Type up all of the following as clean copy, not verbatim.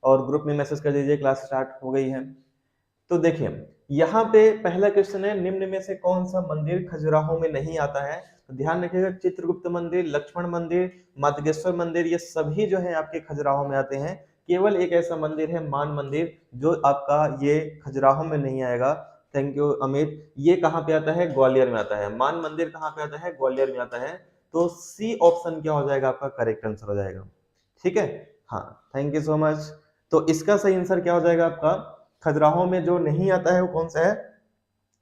और ग्रुप में मैसेज कर दीजिए क्लास स्टार्ट हो गई है। तो देखिए यहाँ पे पहला क्वेश्चन है, निम्न में से कौन सा मंदिर खजुराहो में नहीं आता है? तो ध्यान रखिएगा, चित्रगुप्त मंदिर, लक्ष्मण मंदिर, मातंगेश्वर मंदिर, ये सभी जो है आपके खजुराहो में आते हैं। केवल एक ऐसा मंदिर है मान मंदिर जो आपका ये खजुराहो में नहीं आएगा। Thank you Amit. ये कहाँ पे आता है? ग्वालियर में आता है। मान मंदिर कहाँ पे आता है? ग्वालियर में आता है। तो सी ऑप्शन क्या हो जाएगा आपका? करेक्ट आंसर हो जाएगा। ठीक है, हाँ, थैंक यू सो मच। तो इसका सही आंसर क्या हो जाएगा आपका? खजुराहो में जो नहीं आता है वो कौन सा है?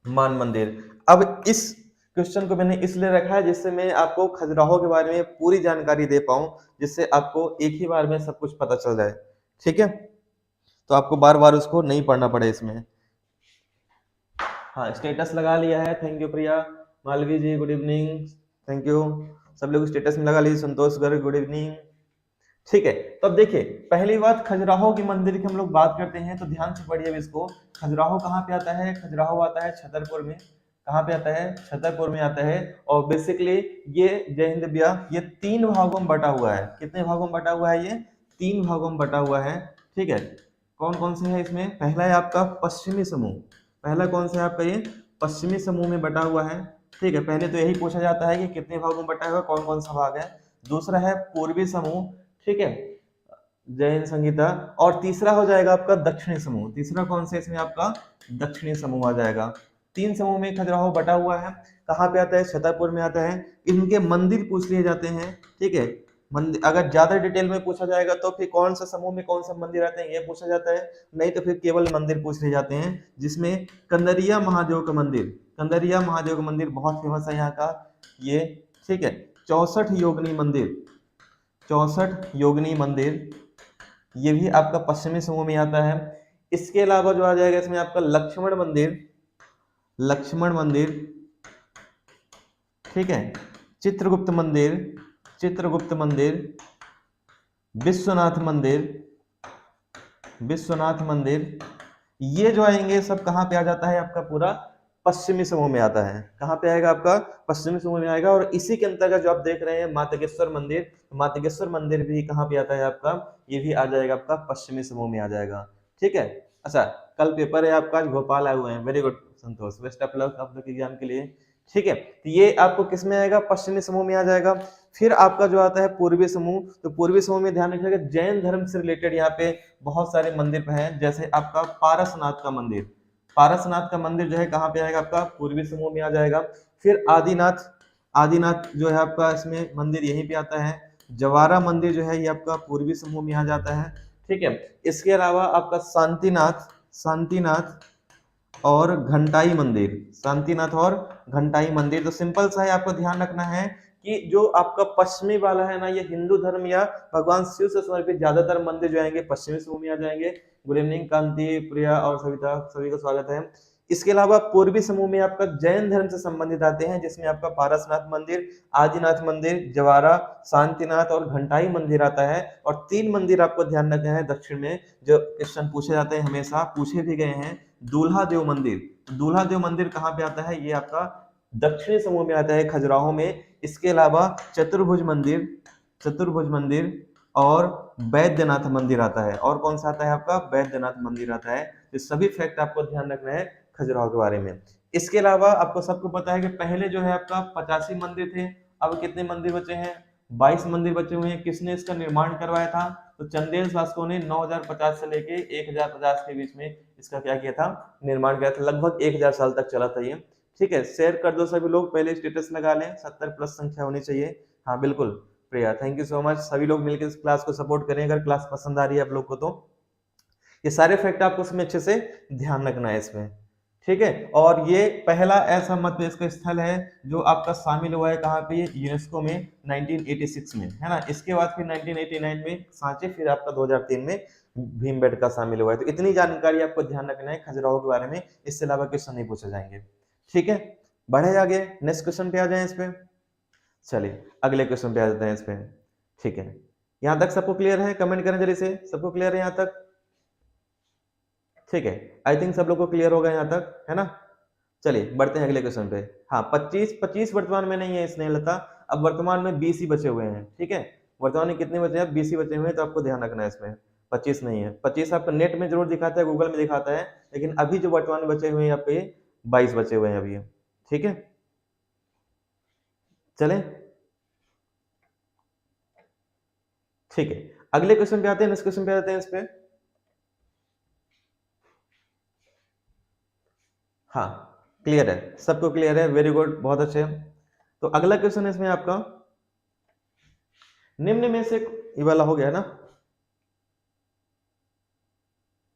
मान मंदिर। अब इस क्वेश्चन को मैंने इसलिए रखा है जिससे मैं आपको खजुराहो के बारे में पूरी जानकारी दे पाऊं, जिससे आपको एक ही बार में सब कुछ पता चल जाए। ठीक है, तो आपको बार बार उसको नहीं पढ़ना पड़े इसमें। हाँ, स्टेटस लगा लिया है, thank you Priya. Malvi ji good evening, thank you. सब लोग स्टेटस में लगा लीजिए। Santosh Garg good evening. ठीक है, तो अब देखिए पहली बात, खजुराहो के मंदिर की हम लोग बात करते हैं तो ध्यान से पढ़िए इसको। खजुराहो कहाँ पे आता है? खजुराहो आता है छतरपुर में। कहाँ पे आता है? छतरपुर में आता है। और बेसिकली ये, जय हिंद भैया, ये 3 भागों में बटा हुआ है। कितने भागों में बटा हुआ है? ये 3 भागों में बटा हुआ है। ठीक है, कौन कौन से है इसमें? पहला है आपका पश्चिमी समूह। पहला कौन सा है आपका? ये पश्चिमी समूह में बटा हुआ है। ठीक है, पहले तो यही पूछा जाता है कि कितने भागों में बटा हुआ, कौन कौन सा भाग है। दूसरा है पूर्वी समूह। ठीक है, जय हिंद संगीता। और तीसरा हो जाएगा आपका दक्षिणी समूह। तीसरा कौन सा इसमें आपका? दक्षिणी समूह आ जाएगा। 3 समूह में खजुराहो बटा हुआ है। कहाँ पे आता है? छतरपुर में आता है। इनके मंदिर पूछ लिए जाते हैं। ठीक है, मंदिर अगर ज्यादा डिटेल में पूछा जाएगा तो फिर कौन सा समूह में कौन सा मंदिर आते हैं ये पूछा जाता है, नहीं तो फिर केवल मंदिर पूछ लिए जाते हैं। जिसमें कंदरिया महादेव का मंदिर, कंदरिया महादेव का मंदिर बहुत फेमस है यहाँ का ये। ठीक है, 64 योगिनी मंदिर, 64 योगिनी मंदिर, ये भी आपका पश्चिमी समूह में आता है। इसके अलावा जो आ जाएगा इसमें आपका लक्ष्मण मंदिर, लक्ष्मण मंदिर। ठीक है, चित्रगुप्त मंदिर, चित्रगुप्त मंदिर, विश्वनाथ मंदिर, विश्वनाथ मंदिर, ये जो आएंगे सब कहाँ पे आ जाता है आपका? पूरा पश्चिमी समूह में आता है। कहाँ पे आएगा आपका? पश्चिमी समूह में आएगा। और इसी के अंतर्गत जो आप देख रहे हैं मातंगेश्वर मंदिर, मातंगेश्वर मंदिर भी कहाँ पे आता है आपका? ये भी आ जाएगा आपका पश्चिमी समूह में आ जाएगा। ठीक है, अच्छा, कल पेपर है आपका, भोपाल आए हुए हैं, very good Santosh, best of luck आप लोग एग्जाम के लिए। ठीक है, तो ये आपको किस में आएगा? पश्चिमी समूह में आ जाएगा। फिर आपका जो आता है पूर्वी समूह, तो पूर्वी समूह में ध्यान रखिएगा जैन धर्म से रिलेटेड यहाँ पे बहुत सारे मंदिर हैं। जैसे आपका पारसनाथ का मंदिर, पारसनाथ का मंदिर जो है कहाँ पे आएगा आपका? पूर्वी समूह में आ जाएगा। फिर आदिनाथ, आदिनाथ जो है आपका इसमें मंदिर यहीं पे आता है। जवारा मंदिर जो है ये आपका पूर्वी समूह में आ जाता है। ठीक है, इसके अलावा आपका शांतिनाथ, शांतिनाथ और घंटाई मंदिर, शांतिनाथ और घंटाई मंदिर। तो सिंपल सा है, आपको ध्यान रखना है कि जो आपका पश्चिमी वाला है ना, ये हिंदू धर्म या भगवान शिव से समर्पित ज्यादातर मंदिर जो आएंगे पश्चिमी समूह में आ जाएंगे। गुड इवनिंग कांति, प्रिया और सविता, सभी का स्वागत है। इसके अलावा पूर्वी समूह में आपका जैन धर्म से संबंधित आते हैं, जिसमें आपका पारसनाथ मंदिर, आदिनाथ मंदिर, जवारा, शांतिनाथ और घंटाई मंदिर आता है। और 3 मंदिर आपको ध्यान रखना है दक्षिण में, जो क्वेश्चन पूछे जाते हैं, हमेशा पूछे भी गए हैं। दूल्हा देव मंदिर, दूल्हा देव मंदिर कहाँ पे आता है? ये आपका दक्षिणी समूह में आता है खजुराहो में। इसके अलावा चतुर्भुज मंदिर, चतुर्भुज मंदिर और वैद्यनाथ मंदिर आता है। और कौन सा आता है आपका? वैद्यनाथ मंदिर आता है। ये सभी फैक्ट आपको ध्यान रखना है खजुराहो के बारे में। इसके अलावा आपको सबको पता है कि पहले जो है आपका 85 मंदिर थे, अब कितने मंदिर बचे हैं? 22 मंदिर बचे हुए हैं। किसने इसका निर्माण करवाया था? तो चंदेल शासकों ने 9050 से लेके 1050 के बीच में इसका क्या किया था? निर्माण किया था। लगभग 1000 साल तक चला था ये। ठीक है, शेयर कर दो सभी लोग, पहले स्टेटस लगा लें, 70 प्लस संख्या होनी चाहिए। हाँ बिल्कुल प्रिया, थैंक यू सो मच। सभी लोग मिलकर इस क्लास को सपोर्ट करें अगर क्लास पसंद आ रही है आप लोग को तो। ये सारे फैक्ट आपको इसमें अच्छे से ध्यान रखना है इसमें। ठीक है, और ये पहला ऐसा मध्य का स्थल है जो आपका शामिल हुआ है कहाँ पे? यूनेस्को में 1986 में, है ना। इसके बाद फिर 1989 में सांची, फिर आपका 2003 में भीमबेटका शामिल हुआ है। तो इतनी जानकारी आपको ध्यान रखना है खजुराहो के बारे में, इससे अलावा क्वेश्चन नहीं पूछे जाएंगे। ठीक है, बढ़े आगे, नेक्स्ट क्वेश्चन पे आ जाए इस पे। चलिए अगले क्वेश्चन पे आ जाते हैं इस पे। ठीक है, यहाँ तक सबको क्लियर है? कमेंट करें जल्दी से, सबको क्लियर है यहाँ तक? ठीक है, आई थिंक सब लोग को क्लियर होगा यहाँ तक, है ना। चलिए बढ़ते हैं अगले क्वेश्चन पे। हाँ, 25 वर्तमान में नहीं है स्नेहलता, अब वर्तमान में 20 ही बचे हुए हैं। ठीक है, वर्तमान में कितने बचे हैं? 20 ही बचे हुए हैं, तो आपको ध्यान रखना है इसमें। 25 नहीं है, 25 आपका नेट में जरूर दिखाता है, गूगल में दिखाता है, लेकिन अभी जो वर्तमान में बचे हुए हैं आपके 22 बचे हुए हैं अभी। ठीक है, चलें, ठीक है, अगले क्वेश्चन पे आते हैं, नेक्स्ट क्वेश्चन पे आते हैं इस पे। हाँ, क्लियर है, सबको क्लियर है, वेरी गुड, बहुत अच्छे। तो अगला क्वेश्चन है इसमें आपका, निम्न में से, ये वाला हो गया ना,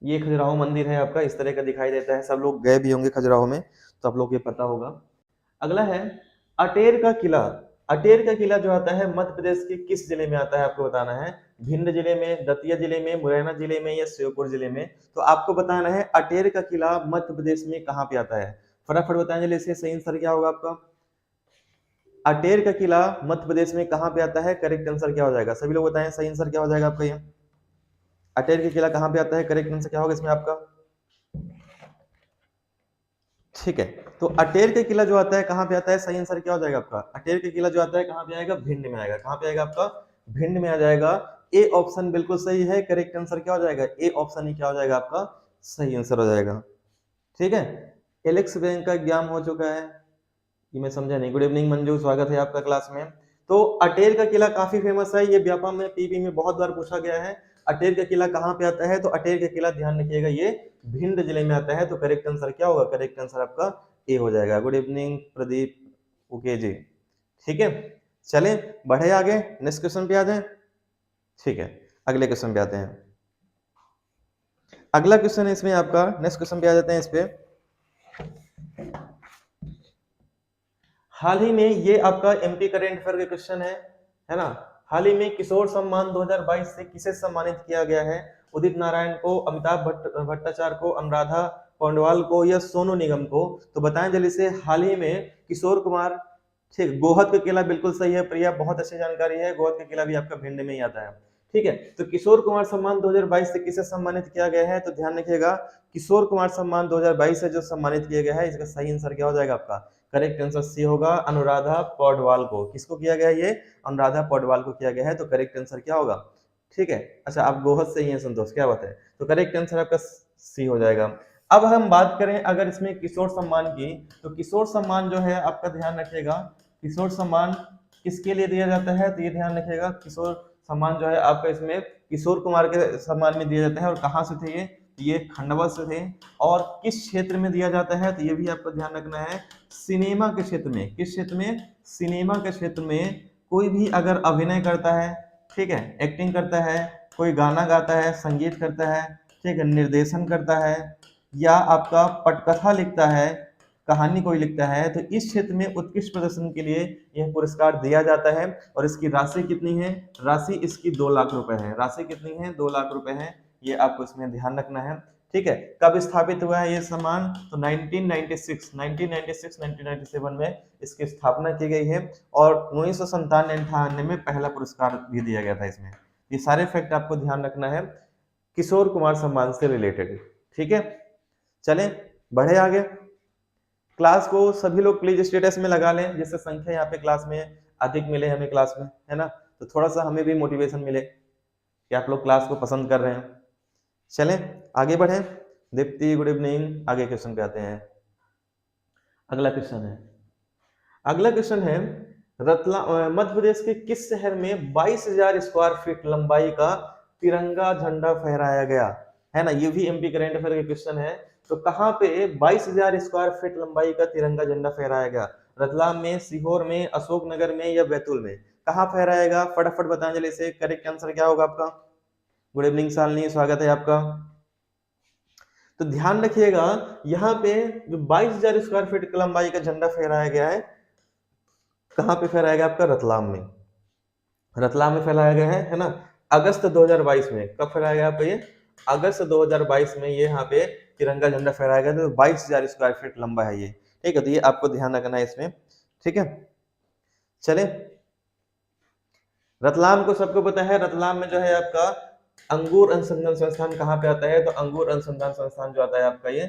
ये खजुराहो मंदिर है आपका, इस तरह का दिखाई देता है, सब लोग गए भी होंगे खजुराहो में, तो आप लोग को ये पता होगा। अगला है अटेर का किला। अटेर का किला जो आता है मध्य प्रदेश के किस जिले में आता है, आपको बताना है। भिंड जिले में, दतिया जिले में, मुरैना जिले में या श्योपुर जिले में, तो आपको बताना है अटेर का किला मध्य प्रदेश में कहाँ पे आता है। फटाफट बताएं जल्दी से, सही आंसर क्या होगा आपका। अटेर का किला मध्य प्रदेश में कहाँ पे आता है, करेक्ट आंसर क्या हो जाएगा, सभी लोग बताएं सही आंसर क्या हो जाएगा आपका। ये अटेर का किला कहाँ पे आता है, करेक्ट आंसर क्या होगा इसमें आपका। ठीक है, तो अटेर का किला जो आता है कहाँ पे आता है, सही आंसर क्या हो जाएगा आपका। अटेर का किला जो आता है कहाँ पे आएगा, भिंड में आएगा। कहाँ पे आएगा आपका, भिंड में आ जाएगा। ए ऑप्शन बिल्कुल सही है, करेक्ट आंसर क्या हो जाएगा, ए ऑप्शन ही क्या हो जाएगा आपका, सही आंसर हो जाएगा। ठीक है, एलेक्स बैंक का एग्जाम हो चुका है, ये मैं समझा नहीं। गुड इवनिंग मंजू, स्वागत है आपका क्लास में। तो अटेर का किला काफी फेमस है, ये व्यापम में पीपी में बहुत बार पूछा गया है। अटेर का किला कहाँ पे आता है, तो अटेर का किला ध्यान रखिएगा ये भिंड जिले में आता है, तो करेक्ट आंसर क्या होगा, करेक्ट आंसर आपका ए हो जाएगा। गुड इवनिंग प्रदीप ओके जी। ठीक है, चलें बढ़े आगे, नेक्स्ट क्वेश्चन पे आ जाए। ठीक है, अगले क्वेश्चन पे आते हैं। अगला क्वेश्चन है इसमें आपका, नेक्स्ट क्वेश्चन पे आ जाते हैं इस पे। हाल ही में ये आपका एमपी करेंट अफेयर का क्वेश्चन है ना। हाल ही में किशोर सम्मान 2022 से किसे सम्मानित किया गया है। उदित नारायण को, अमिताभ भट्टाचार्य को, अनुराधा पौडवाल को या सोनू निगम को, तो बताएं जल्दी से। हाल ही में किशोर कुमार, ठीक, गोहद का किला बिल्कुल सही है, प्रिया बहुत अच्छी जानकारी है, गोहद का किला भी आपका भिंड में ही आता है। ठीक है, तो किशोर कुमार सम्मान 2022 से किसे सम्मानित किया गया है, तो ध्यान रखिएगा किशोर कुमार सम्मान 2022 से जो सम्मानित किया गया है, इसका सही आंसर क्या हो जाएगा आपका, करेक्ट आंसर सी होगा, अनुराधा पौडवाल को। किसको किया गया है ये, अनुराधा पौडवाल को किया गया है, तो करेक्ट आंसर क्या होगा। ठीक है, अच्छा आप गोहद से ही हैं संतोष, क्या बात है, तो करेक्ट आंसर आपका सी हो जाएगा। अब हम बात करें अगर इसमें किशोर सम्मान की, तो किशोर सम्मान जो है आपका ध्यान रखिएगा, किशोर सम्मान किसके लिए दिया जाता है, तो ये ध्यान रखिएगा किशोर सम्मान जो है आपका इसमें किशोर कुमार के सम्मान में दिया जाता है। और कहाँ से थे ये खंडवा से थे। और किस क्षेत्र में दिया जाता है, तो ये भी आपको ध्यान रखना है, सिनेमा के क्षेत्र में। किस क्षेत्र में, सिनेमा के क्षेत्र में कोई भी अगर अभिनय करता है, ठीक है, एक्टिंग करता है, कोई गाना गाता है, संगीत करता है, ठीक है, निर्देशन करता है, या आपका पटकथा लिखता है, कहानी कोई लिखता है, तो इस क्षेत्र में उत्कृष्ट प्रदर्शन के लिए यह पुरस्कार दिया जाता है। और इसकी राशि कितनी है, राशि इसकी 2 लाख रुपए है। राशि कितनी है, 2 लाख रुपए है, ये आपको इसमें ध्यान रखना है। ठीक है, कब स्थापित हुआ है ये सम्मान, तो 1997 में इसकी स्थापना की गई है। और 1997-98 में पहला पुरस्कार भी दिया गया था इसमें। ये सारे फैक्ट आपको ध्यान रखना है किशोर कुमार सम्मान से रिलेटेड। ठीक है, चलें बढ़े आगे। क्लास को सभी लोग प्लीज स्टेटस में लगा लें, जिससे संख्या यहाँ पे क्लास में अधिक मिले हमें क्लास में, है ना, तो थोड़ा सा हमें भी मोटिवेशन मिले कि आप लोग क्लास को पसंद कर रहे हैं। चलें आगे बढ़े। दीप्ति गुड इवनिंग, आगे क्वेश्चन पे आते हैं। अगला क्वेश्चन है, अगला क्वेश्चन है मध्य प्रदेश के किस शहर में 22,000 स्क्वायर फीट लंबाई का तिरंगा झंडा फहराया गया, है ना, ये भी एमपी करेंट अफेयर का क्वेश्चन है। तो कहाँ पे 22,000 स्क्वायर फीट लंबाई का तिरंगा झंडा फहराया गया, रतलाम में, सीहोर में, अशोकनगर में या बैतूल में, कहाँ फहराएगा, फटाफट बताएं जल्दी से, करेक्ट आंसर क्या होगा आपका। गुड इवनिंग शालिनी, स्वागत है आपका। तो ध्यान रखिएगा यहाँ पे जो 22,000 स्क्वायर फीट लंबाई का झंडा फहराया गया है, कहाँ पे फहराया गया आपका, रतलाम में। रतलाम में फहराया गया है ना, अगस्त 2022 में। कब फहराया गया आपका ये, अगस्त 2022 में ये यहाँ पे तिरंगा झंडा फहराया गया। तो 22,000 स्क्वायर फीट लंबा है ये। ठीक है, तो ये आपको ध्यान रखना है इसमें। ठीक है, चले, रतलाम को सबको पता है, रतलाम में जो है आपका अंगूर अनुसंधान संस्थान कहाँ पे आता है, तो अंगूर अनुसंधान संस्थान जो आता है आपका ये,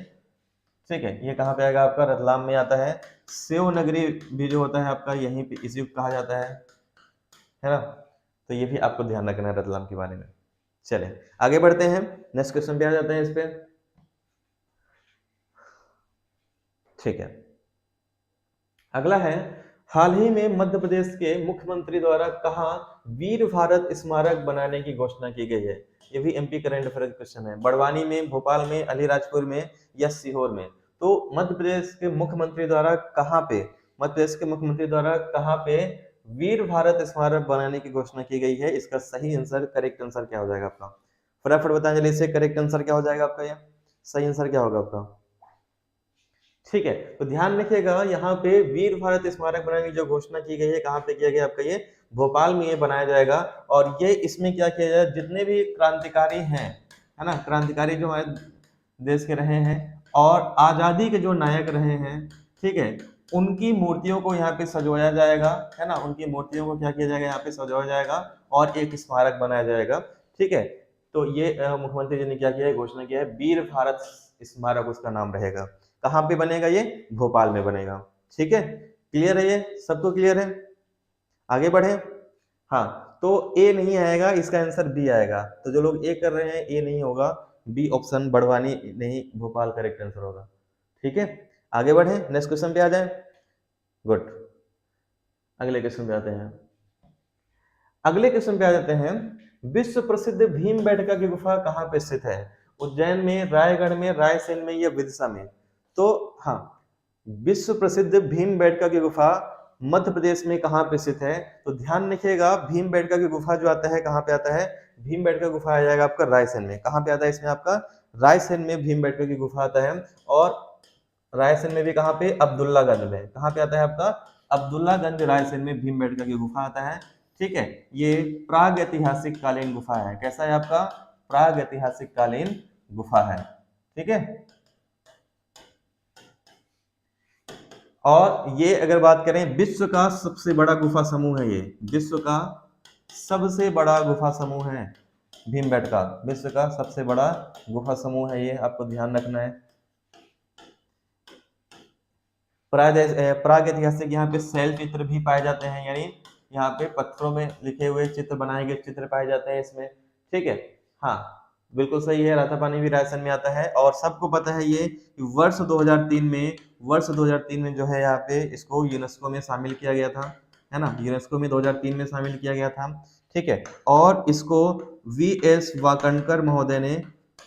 ठीक है, ये कहाँ पे आएगा आपका, रतलाम में आता है। सेव नगरी भी जो होता है आपका यहीं पे, इसी को कहा जाता है ना, तो ये भी आपको ध्यान रखना है रतलाम के बारे में। चले आगे बढ़ते हैं, नेक्स्ट क्वेश्चन पे आ जाते हैं इस पे। ठीक है, अगला है, हाल ही में मध्य प्रदेश के मुख्यमंत्री द्वारा कहाँ वीर भारत स्मारक बनाने की घोषणा की गई है? ये भी एमपी करंट अफेयर क्वेश्चन है। बड़वानी में, भोपाल में, अलीराजपुर में या सीहोर में? तो मध्य प्रदेश के मुख्यमंत्री द्वारा कहाँ पे, मध्य प्रदेश के मुख्यमंत्री द्वारा कहाँ पे वीर भारत स्मारक बनाने की घोषणा की गई है? इसका सही आंसर, करेक्ट आंसर क्या हो जाएगा आपका? फटाफट बताएं जल्दी से, करेक्ट आंसर क्या हो जाएगा आपका? ये सही आंसर क्या होगा आपका? ठीक है, तो ध्यान रखिएगा, यहाँ पे वीर भारत स्मारक बनाने की जो घोषणा की गई है, कहाँ पे किया गया आपका? ये भोपाल में ये बनाया जाएगा। और ये इसमें क्या किया जाए, जितने भी क्रांतिकारी हैं, है ना, क्रांतिकारी जो हमारे देश के रहे हैं और आजादी के जो नायक रहे हैं, ठीक है, उनकी मूर्तियों को यहाँ पे सजवाया जाएगा, है ना, उनकी मूर्तियों को क्या किया जाएगा, यहाँ पे सजवाया जाएगा और एक स्मारक बनाया जाएगा। ठीक है, तो ये मुख्यमंत्री जी ने क्या किया है, घोषणा किया है, वीर भारत स्मारक उसका नाम रहेगा। कहाँ पे बनेगा? ये भोपाल में बनेगा। ठीक है, क्लियर है? ये सबको क्लियर है? आगे बढ़े। हाँ, तो ए नहीं आएगा, इसका आंसर बी आएगा। तो जो लोग ए कर रहे हैं, ए नहीं होगा, बी ऑप्शन बड़वानी नहीं, भोपाल करेक्ट आंसर होगा। ठीक है, आगे बढ़े, नेक्स्ट क्वेश्चन पे आ जाए। गुड, अगले क्वेश्चन पे आते हैं। अगले क्वेश्चन पे आ जाते हैं, विश्व प्रसिद्ध भीमबेटका की गुफा कहाँ पे स्थित है? उज्जैन में, रायगढ़ में, रायसेन में या विदिशा में? तो हाँ, विश्व प्रसिद्ध भीमबेटका की गुफा मध्य प्रदेश में कहाँ पे स्थित है? तो ध्यान रखिएगा, भीमबेटका की गुफा जो आता है कहाँ पे आता है? भीमबेटका गुफा आ जाएगा आपका रायसेन में। कहाँ पे आता है इसमें आपका? रायसेन में भीमबेटका की गुफा आता है। और रायसेन में भी कहाँ पे? अब्दुल्लागंज में। कहाँ पे आता है आपका? अब्दुल्लागंज, रायसेन में भीमबेटका की गुफा आता है। ठीक है, ये प्राग ऐतिहासिक कालीन गुफा है। कैसा है आपका? प्राग ऐतिहासिक कालीन गुफा है। ठीक है, और ये अगर बात करें, विश्व का सबसे बड़ा गुफा समूह है ये, विश्व का सबसे बड़ा गुफा समूह है भीमबेटका, विश्व का सबसे बड़ा गुफा समूह है ये, आपको ध्यान रखना है। प्राग ऐतिहासिक यहाँ पे शैल चित्र भी पाए जाते हैं, यानी यहाँ पे पत्थरों में लिखे हुए चित्र, बनाए गए चित्र पाए जाते हैं इसमें। ठीक है, हाँ बिल्कुल सही है, रातापानी भी रायसेन में आता है। और सबको पता है ये कि वर्ष 2003 में जो है यहाँ पे इसको यूनेस्को में शामिल किया गया था, है ना, यूनेस्को में 2003 में शामिल किया गया था। ठीक है, और इसको वी.एस. वाकणकर महोदय ने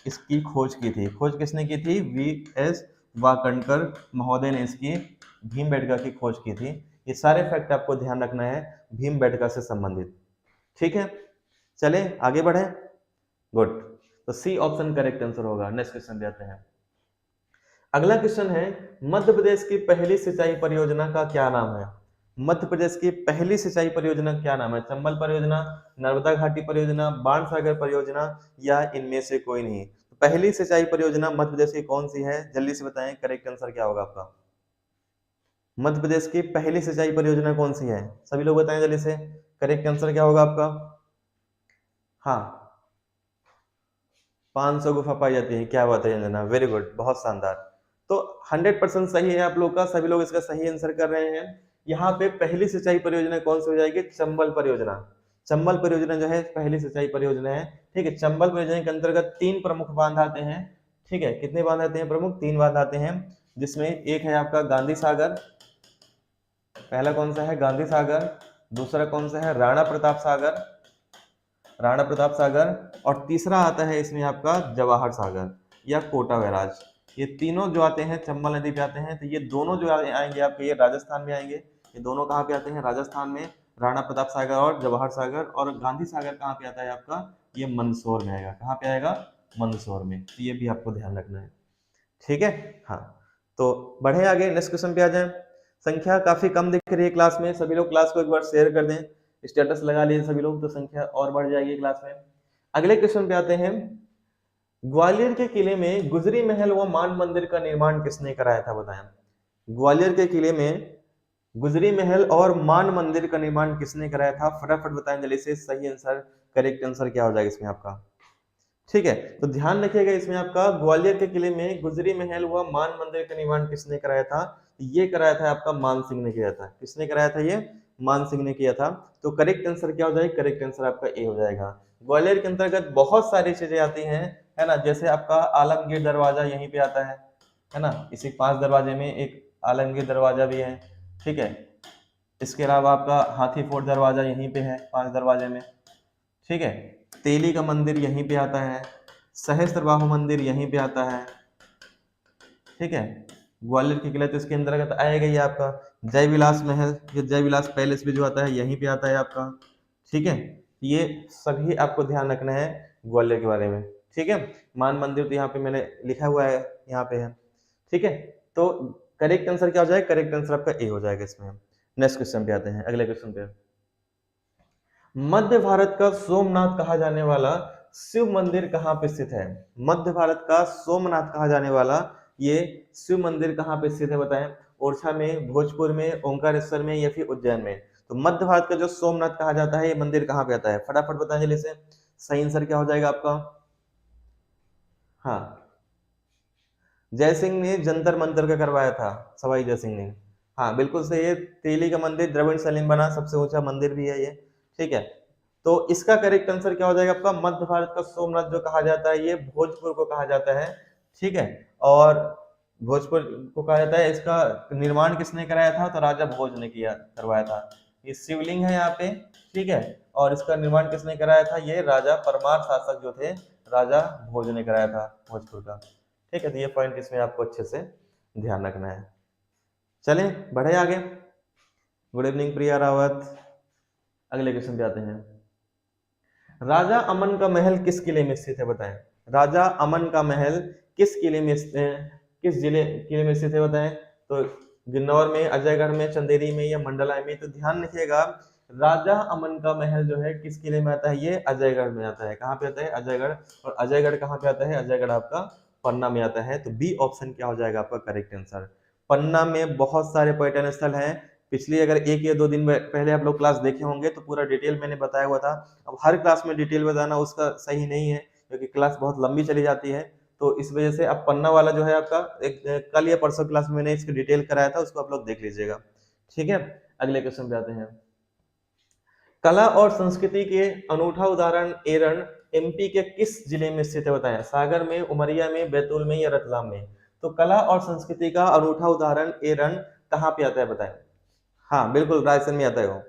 इसकी खोज की थी। खोज किसने की थी? वी.एस. वाकणकर महोदय ने इसकी भीमबेटका की खोज की थी। ये सारे फैक्ट आपको ध्यान रखना है भीमबेटका से संबंधित। ठीक है, चले आगे बढ़े। गुड, तो सी ऑप्शन करेक्ट आंसर होगा। नेक्स्ट क्वेश्चन पे आते हैं। अगला क्वेश्चन है, मध्य प्रदेश की पहली सिंचाई परियोजना का क्या नाम है? मध्य प्रदेश की पहली सिंचाई परियोजना क्या नाम है? चंबल परियोजना, नर्मदा घाटी परियोजना, बाण सागर परियोजना या इनमें से कोई नहीं? पहली सिंचाई परियोजना मध्य प्रदेश की कौन सी है? जल्दी से बताएं, करेक्ट आंसर क्या होगा आपका? मध्य प्रदेश की पहली सिंचाई परियोजना कौन सी है? सभी लोग बताएं जल्दी से, करेक्ट आंसर क्या होगा आपका? हाँ, 500 गुफा पाई जाती है। क्या बात है अंजना, वेरी गुड, बहुत शानदार। तो 100% सही है आप लोग का, सभी लोग इसका सही आंसर कर रहे हैं। यहाँ पे पहली सिंचाई परियोजना कौन सी हो जाएगी? चंबल परियोजना। चंबल परियोजना जो है पहली सिंचाई परियोजना है। ठीक है, चंबल परियोजना के अंतर्गत 3 प्रमुख बांध आते हैं। ठीक है, कितने बांध आते हैं प्रमुख? 3 बांध आते हैं, जिसमें एक है आपका गांधी सागर, पहला कौन सा है? गांधी सागर। दूसरा कौन सा है? राणा प्रताप सागर, राणा प्रताप सागर। और तीसरा आता है इसमें आपका जवाहर सागर या कोटा बैराज। ये तीनों जो आते हैं चंबल नदी पे आते हैं। तो ये दोनों जो आएंगे आपके, ये राजस्थान में आएंगे। ये दोनों कहाँ पे आते हैं? राजस्थान में, राणा प्रताप सागर और जवाहर सागर। और गांधी सागर कहाँ पे आता है आपका? ये मंदसौर में आएगा। कहाँ पे आएगा? मंदसौर में। तो ये भी आपको ध्यान रखना है। ठीक है, हाँ, तो बढ़े आगे, नेक्स्ट क्वेश्चन पे आ जाए। संख्या काफी कम दिख रही है क्लास में, सभी लोग क्लास को एक बार शेयर कर दें, स्टेटस लगा लीजिए सभी लोग, तो संख्या और बढ़ जाएगी क्लास में। अगले क्वेश्चन पे आते हैं। ग्वालियर के किले में गुजरी महल व मान मंदिर का निर्माण किसने कराया था? बताएं। ग्वालियर के किले में गुजरी महल और मान मंदिर का निर्माण किसने कराया था? फटाफट बताएं जल्दी से, सही आंसर, करेक्ट आंसर क्या हो जाएगा इसमें आपका? ठीक है, तो ध्यान रखिएगा इसमें आपका, ग्वालियर के किले में गुजरी महल व मान मंदिर का निर्माण किसने कराया था? ये कराया था आपका मान सिंह ने किया था। किसने कराया था? ये मान सिंह ने किया था। तो करेक्ट आंसर क्या हो जाएगा? करेक्ट आंसर आपका ए हो जाएगा। ग्वालियर के अंतर्गत बहुत सारी चीजें आती हैं, है ना, जैसे आपका आलमगीर दरवाजा यहीं पे आता है ना, इसी 5 दरवाजे में एक आलमगीर दरवाजा भी है, ठीक है। इसके अलावा आपका हाथी फोर्ट दरवाजा यहीं पे है 5 दरवाजे में, ठीक है। तेली का मंदिर यहीं पे आता है, सहस्त्रबाहु मंदिर यहीं पे आता है, ठीक है। ग्वालियर की किला तो इसके अंतर्गत आएगा ही आपका। जय विलास महल, ये जय विलास पैलेस भी जो आता है यहीं पे आता है आपका, ठीक है। ये सभी आपको ध्यान रखना है ग्वालियर के बारे में, ठीक है। मान मंदिर तो यहाँ पे मैंने लिखा हुआ है, यहाँ पे है, ठीक है। तो करेक्ट आंसर क्या हो जाएगा? करेक्ट आंसर आपका ए हो जाएगा इसमें। नेक्स्ट क्वेश्चन पे आते हैं, अगले क्वेश्चन पे। मध्य भारत का सोमनाथ कहा जाने वाला शिव मंदिर कहाँ पे स्थित है? मध्य भारत का सोमनाथ कहा जाने वाला ये शिव मंदिर कहाँ पे स्थित है बताएं? ओरछा में, भोजपुर में, ओंकारेश्वर में या फिर उज्जैन में? तो मध्य भारत का जो सोमनाथ कहा जाता है ये मंदिर कहाँ पे आता है? फटाफट बताएं जल्दी से। सही आंसर क्या हो जाएगा आपका? हाँ, जयसिंह ने जंतर मंतर का करवाया था, सवाई जयसिंह ने। हाँ बिल्कुल सही है। तेली का मंदिर द्रविड़ शैली में बना सबसे ऊंचा मंदिर भी है ये, ठीक है। तो इसका करेक्ट आंसर क्या हो जाएगा आपका? मध्य भारत का सोमनाथ जो कहा जाता है ये भोजपुर को कहा जाता है, ठीक है। और भोजपुर को कहा जाता है, इसका निर्माण किसने कराया था? तो राजा भोज ने किया, करवाया था। ये शिवलिंग है यहाँ पे, ठीक है। और इसका निर्माण किसने कराया था? ये राजा परमार शासक जो थे, राजा भोज ने कराया था भोजपुर का, ठीक है। तो ये पॉइंट इसमें आपको अच्छे से ध्यान रखना है। चलें बढ़े आगे। गुड इवनिंग प्रिया रावत। अगले क्वेश्चन पे आते हैं। राजा अमन का महल किस किले में स्थित है बताएं? राजा अमन का महल किस किले में किस किले में स्थित है बताएं? तो गिन्नौर में, अजयगढ़ में, चंदेरी में या मंडला में? तो ध्यान रखिएगा, राजा अमन का महल जो है किस किले में आता है? ये अजयगढ़ में आता है। कहाँ पे आता है? अजयगढ़। और अजयगढ़ कहाँ पे आता है? अजयगढ़ आपका पन्ना में आता है। तो बी ऑप्शन क्या हो जाएगा आपका करेक्ट आंसर? पन्ना में बहुत सारे पर्यटन स्थल हैं। पिछली अगर 1 या 2 दिन पहले आप लोग क्लास देखे होंगे तो पूरा डिटेल मैंने बताया हुआ था। अब हर क्लास में डिटेल बताना उसका सही नहीं है, क्योंकि क्लास बहुत लंबी चली जाती है। तो इस वजह से अब पन्ना वाला जो है आपका एक कल या परसों क्लास में मैंने इसकी डिटेल कराया था, उसको आप लोग देख लीजिएगा, ठीक है। अगले क्वेश्चन पे आते हैं। कला और संस्कृति के अनूठा उदाहरण एरन एमपी के किस जिले में स्थित है बताएं? सागर में, उमरिया में, बैतूल में या रतलाम में? तो कला और संस्कृति का अनूठा उदाहरण एरन कहाँ पे आता है बताएं? हाँ बिल्कुल, राजस्थान में आता है वो।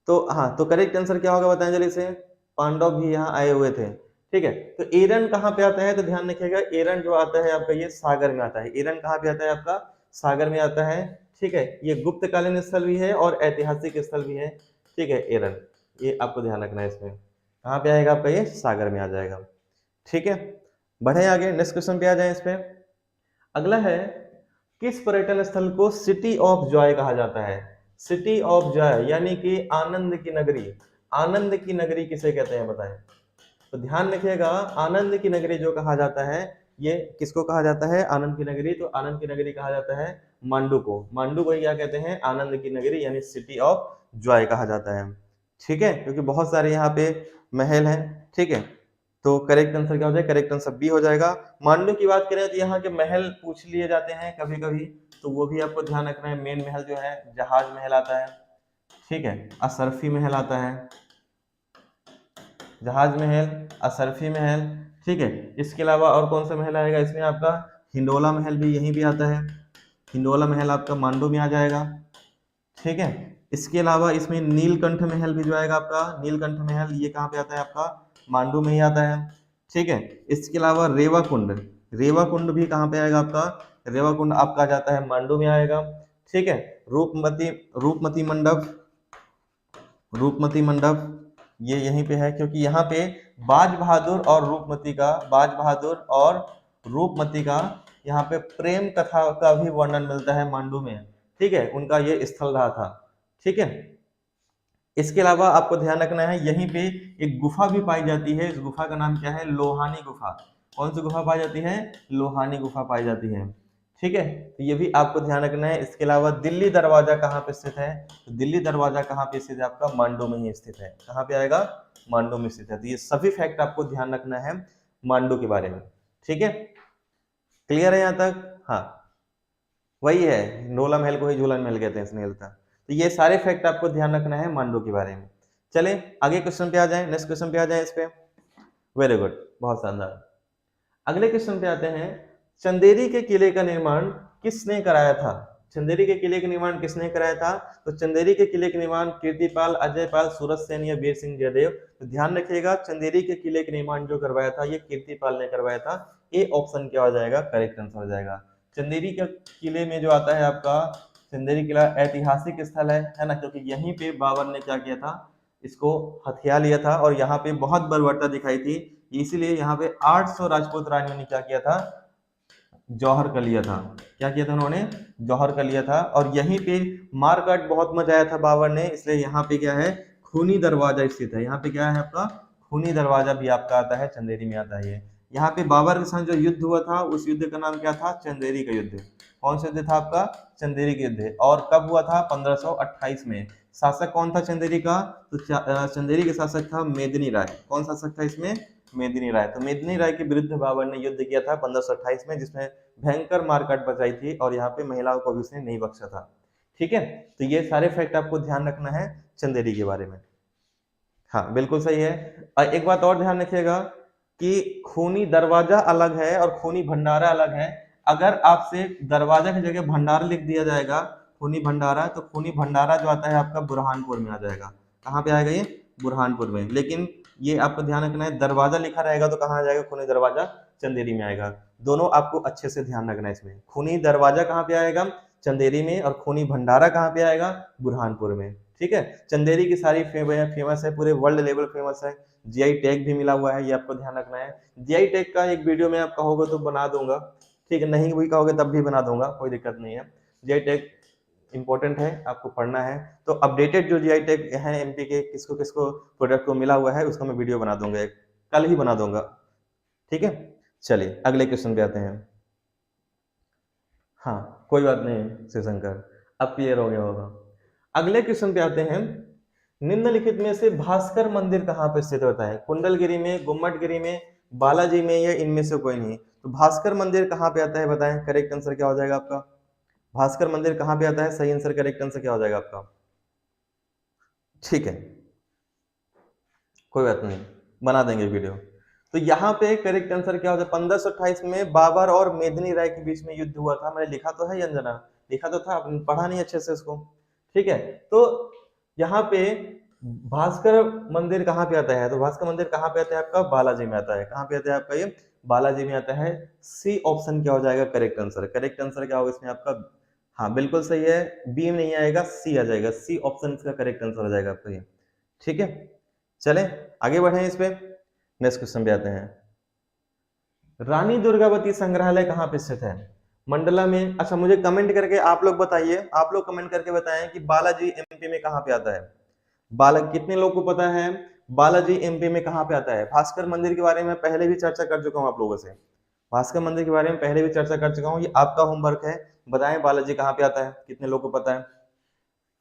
तो हाँ, तो करेक्ट आंसर क्या होगा बताएं जल्दी से। पांडव भी यहाँ आए हुए थे, ठीक है। तो एरन कहाँ पे आता है? तो ध्यान रखिएगा, एरन जो आता है आपका ये सागर में आता है। एरन कहाँ पे आता है आपका? सागर में आता है, ठीक है। ये गुप्तकालीन स्थल भी है और ऐतिहासिक स्थल भी है, ठीक है। एरन, ये आपको ध्यान रखना है। इसमें कहाँ पे आएगा आपका? ये सागर में आ जाएगा, ठीक है। बढ़े आगे, नेक्स्ट क्वेश्चन पे आ जाए। इस पे अगला है, किस पर्यटन स्थल को सिटी ऑफ जॉय कहा जाता है? सिटी ऑफ जॉय यानी कि आनंद की नगरी। आनंद की नगरी किसे कहते हैं बताएं? तो ध्यान रखिएगा, आनंद की नगरी जो कहा जाता है ये किसको कहा जाता है? आनंद की नगरी। तो आनंद की नगरी कहा जाता है मांडू को। मांडू को क्या कहते हैं? आनंद की नगरी यानी सिटी ऑफ जॉय कहा जाता है, ठीक है। क्योंकि बहुत सारे यहाँ पे महल हैं, ठीक है। तो करेक्ट आंसर क्या हो जाएगा? करेक्ट आंसर बी हो जाएगा। मांडू की बात करें तो यहाँ के महल पूछ लिए जाते हैं कभी कभी, तो वो भी आपको ध्यान रखना है। मेन महल जो है जहाज महल आता है, ठीक है। असरफी महल आता है, जहाज महल, असरफी महल, ठीक है। इसके अलावा और कौन सा महल आएगा इसमें? आपका हिंडोला महल भी यहीं भी आता है। हिंडोला महल आपका मांडू में आ जाएगा, ठीक है। इसके अलावा इसमें नीलकंठ महल भी जो आएगा आपका, नीलकंठ महल ये कहाँ पे आता है आपका? मांडू में ही आता है, ठीक है। इसके अलावा रेवा कुंड, रेवा कुंड भी कहाँ पे आएगा आपका? रेवा कुंड आपका जाता है मांडू में आएगा, ठीक है। रूपमती, रूपमती मंडप, रूपमती मंडप ये यहीं पे है, क्योंकि यहाँ पे बाज बहादुर और रूपमती का, बाज बहादुर और रूपमती का यहाँ पे प्रेम कथा का भी वर्णन मिलता है मांडू में, ठीक है। उनका ये स्थल रहा था, ठीक है। इसके अलावा आपको ध्यान रखना है, यहीं पे एक गुफा भी पाई जाती है। इस गुफा का नाम क्या है? लोहानी गुफा। कौन सी गुफा पाई जाती है? लोहानी गुफा पाई जाती है, ठीक है। तो ये भी आपको ध्यान रखना है। इसके अलावा दिल्ली दरवाजा कहाँ पे स्थित है? तो दिल्ली दरवाजा कहाँ पे स्थित है आपका? मांडू में ही स्थित है। कहाँ पे आएगा? मांडू में स्थित है। तो ये सभी फैक्ट आपको ध्यान रखना है मांडू के बारे में, ठीक है। क्लियर है यहाँ तक? हाँ, वही है, नोला महल को ही झूलन महल कहते हैं स्नेहलता। तो ये सारे फैक्ट आपको ध्यान रखना है मांडू के बारे में, चले आगे क्वेश्चन पे आ जाए, नेक्स्ट क्वेश्चन पे आ जाए इस पे। वेरी गुड, बहुत शानदार। अगले क्वेश्चन पे आते हैं, चंदेरी के किले का निर्माण किसने कराया था? चंदेरी के किले का निर्माण किसने कराया था? तो चंदेरी के किले का निर्माण कीर्तिपाल, अजयपाल, सूरज सेन या वीर सिंह जयदेव। तो ध्यान रखिएगा, चंदेरी के किले का निर्माण जो करवाया था ये कीर्तिपाल ने करवाया था। ए ऑप्शन क्या हो जाएगा? करेक्ट आंसर हो जाएगा। चंदेरी के किले में जो आता है आपका, चंदेरी किला ऐतिहासिक स्थल है ना, क्योंकि यहीं पे बाबर ने क्या किया था, इसको हथिया लिया था और यहाँ पे बहुत बर्बरता दिखाई थी, इसीलिए यहाँ पे 800 राजपूत रानियों ने क्या किया था? जौहर कर लिया था। क्या किया था उन्होंने? जौहर कर लिया था। और यहीं पे मारकाट बहुत मचाया था बाबर ने, इसलिए यहाँ पे क्या है? खूनी दरवाजा स्थित है। यहाँ पे क्या है आपका? खूनी दरवाजा भी आपका आता है, चंदेरी में आता है ये। यहाँ पे बाबर के साथ जो युद्ध हुआ था उस युद्ध का नाम क्या था? चंदेरी का युद्ध। कौन सा युद्ध था आपका? चंदेरी का युद्ध। और कब हुआ था? 1528 में। शासक कौन था चंदेरी का? तो चंदेरी के शासक था मेदिनी राय। कौन शासक था इसमें? मेदिनी राय। तो मेदिनी राय के विरुद्ध बाबर ने युद्ध किया था 1528 में, जिसमें भयंकर मारकाट बचाई थी और यहाँ पे महिलाओं को भी उसने नहीं बख्शा था। ठीक है, तो ये सारे फैक्ट आपको ध्यान रखना है चंदेरी के बारे में। हाँ बिल्कुल सही है। और एक बात और ध्यान रखिएगा कि खूनी दरवाजा अलग है और खूनी भंडारा अलग है। अगर आपसे दरवाजा की जगह भंडारा लिख दिया जाएगा, खूनी भंडारा, तो खूनी भंडारा जो आता है आपका बुरहानपुर में आ जाएगा। कहाँ पे आएगा ये? बुरहानपुर में। लेकिन ये आपको ध्यान रखना है, दरवाजा लिखा रहेगा तो कहाँ आ जाएगा? खूनी दरवाजा चंदेरी में आएगा। दोनों आपको अच्छे से ध्यान रखना है इसमें। खूनी दरवाजा कहाँ पे आएगा? चंदेरी में। और खूनी भंडारा कहाँ पे आएगा? बुरहानपुर में। ठीक है, चंदेरी की सारी फेमस है, पूरे वर्ल्ड लेवल फेमस है। जीआई टैग भी मिला हुआ है, ये आपको ध्यान रखना है। जीआई टैग का एक वीडियो में आप कहोगे तो बना दूंगा, ठीक है, नहीं भी कहोगे तब भी बना दूंगा, कोई दिक्कत नहीं है। जीआई टैग इंपॉर्टेंट है, आपको पढ़ना है। तो अपडेटेड जो जीआई टैग है एमपी के, किसको किसको प्रोडक्ट को मिला हुआ है, उसका मैं वीडियो बना दूंगा, कल ही बना दूंगा। ठीक है, चलिए अगले क्वेश्चन पे आते हैं। हाँ कोई बात नहीं शिवशंकर, अब क्लियर हो गया होगा। अगले क्वेश्चन पे आते हैं, निम्नलिखित में से भास्कर मंदिर कहाँ पे स्थित होता है? कुंडलगिरी में, गुम्मटगिरी में, बालाजी में, या इनमें से कोई नहीं? तो भास्कर मंदिर कहाँ पे आता है बताएं? करेक्ट आंसर क्या हो जाएगा आपका? भास्कर मंदिर कहाँ पे आता है? सही आंसर, करेक्ट आंसर क्या हो जाएगा आपका? ठीक है, कोई बात नहीं, बना देंगे वीडियो। तो यहाँ पे करेक्ट आंसर क्या होता है? 1528 में बाबर और मेदिनी राय के बीच में युद्ध हुआ था। मैंने लिखा तो है अंजना, लिखा तो था, आपने पढ़ा नहीं अच्छे से उसको। ठीक है, तो यहाँ पे भास्कर मंदिर कहाँ पे आता है? तो भास्कर मंदिर कहाँ पे आता है आपका? बालाजी में आता है। कहाँ पे आता है आपका ये? बालाजी में आता है। सी ऑप्शन क्या हो जाएगा? Correct answer. करेक्ट आंसर क्या होगा इसमें आपका? हाँ बिल्कुल सही है, बी में नहीं आएगा, सी आ जाएगा। सी ऑप्शन इसका करेक्ट आंसर हो जाएगा आपका ये। ठीक है, चलें आगे बढ़े इस पे, नेक्स्ट क्वेश्चन पे आते हैं। रानी दुर्गावती संग्रहालय कहाँ पे स्थित है? मंडला में। अच्छा मुझे कमेंट करके आप लोग बताइए, आप लोग कमेंट करके बताएं कि बालाजी एमपी में कहाँ पे आता है। कितने लोग को पता है बालाजी एमपी में कहाँ पे आता है? भास्कर मंदिर के बारे में पहले भी चर्चा कर चुका हूँ आप लोगों से, भास्कर मंदिर के बारे में पहले भी चर्चा कर चुका हूँ। ये आपका होमवर्क है, बताएं बालाजी कहाँ पे आता है, कितने लोग को पता है।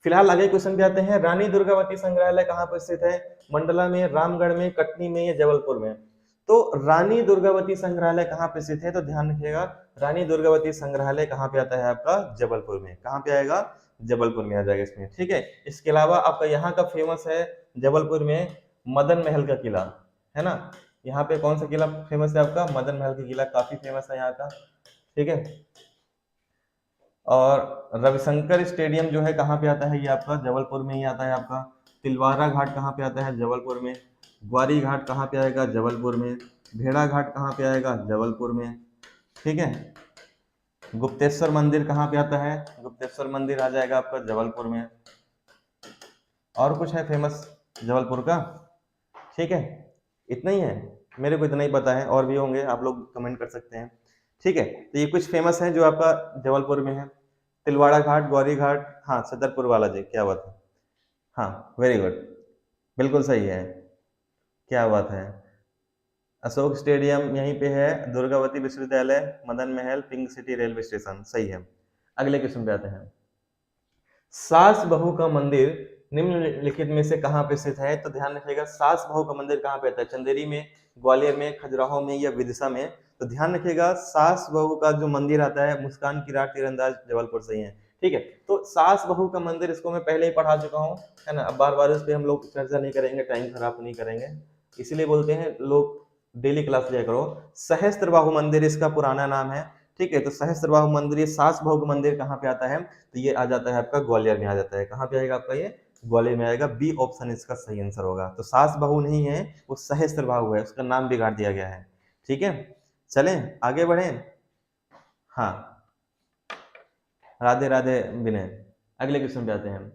फिलहाल आगे क्वेश्चन पे आते हैं, रानी दुर्गावती संग्रहालय कहाँ पर स्थित है? मंडला में, रामगढ़ में, कटनी में, या जबलपुर में? तो रानी दुर्गावती संग्रहालय कहाँ पे स्थित है? तो ध्यान रखिएगा, रानी दुर्गावती संग्रहालय कहाँ पे आता है आपका? जबलपुर में। कहाँ पे आएगा? जबलपुर में आ जाएगा इसमें। ठीक है, इसके अलावा आपका यहाँ का फेमस है जबलपुर में मदन महल का किला, है ना। यहाँ पे कौन सा किला फेमस है आपका? मदन महल का किला काफी फेमस है यहाँ का। ठीक है, और रविशंकर स्टेडियम जो है कहाँ पे आता है? ये आपका जबलपुर में ही आता है आपका। तिलवारा घाट कहाँ पे आता है? जबलपुर में। ग्वारी घाट कहाँ पे आएगा? जबलपुर में। भेड़ा घाट कहाँ पे आएगा? जबलपुर में। ठीक है, गुप्तेश्वर मंदिर कहाँ पे आता है? गुप्तेश्वर मंदिर आ जाएगा आपका जबलपुर में। और कुछ है फेमस जबलपुर का? ठीक है, इतना ही है, मेरे को इतना ही पता है, और भी होंगे, आप लोग कमेंट कर सकते हैं। ठीक है, तो ये कुछ फेमस है जो आपका जबलपुर में है। तिलवाड़ा घाट, गौरी घाट, हाँ छतरपुर वाला जी, क्या बात है, हाँ वेरी गुड, बिल्कुल सही है, क्या बात है। अशोक स्टेडियम यहीं पे है, दुर्गावती विश्वविद्यालय, Madan Mahal, pink city railway station, सही है। अगले क्वेश्चन पे आते हैं, सास बहू का मंदिर निम्नलिखित में से कहाँ पे स्थित है? तो ध्यान रखिएगा, सास बहू का मंदिर कहाँ पे आता है? चंदेरी में, ग्वालियर में, खजुराहो में, या विदिशा में? तो ध्यान रखिएगा, सास बहू का जो मंदिर आता है, मुस्कान किरार तीरंदाज जबलपुर, सही है। ठीक है। तो सास बहू का मंदिर, इसको मैं पहले ही पढ़ा चुका हूँ, है ना। अब बार बार इस पे हम लोग चर्चा नहीं करेंगे, टाइम खराब नहीं करेंगे, इसीलिए बोलते हैं लोग डेली क्लास लिया करो। सहस्त्रबाहु मंदिर इसका पुराना नाम है, ठीक है। तो सहस्त्रबाहु मंदिर, ये सास बहू का मंदिर कहाँ पे आता है, तो ये आ जाता है आपका ग्वालियर में आ जाता है। कहाँ पे आएगा आपका, ये ग्वालियर में आएगा। बी ऑप्शन इसका सही आंसर होगा। तो सास बहू नहीं है, वो सहस्त्रबाहु है, उसका नाम बिगाड़ दिया गया है, ठीक है। चलें आगे बढ़े। हाँ, राधे राधे विनय। अगले क्वेश्चन पे आते हैं।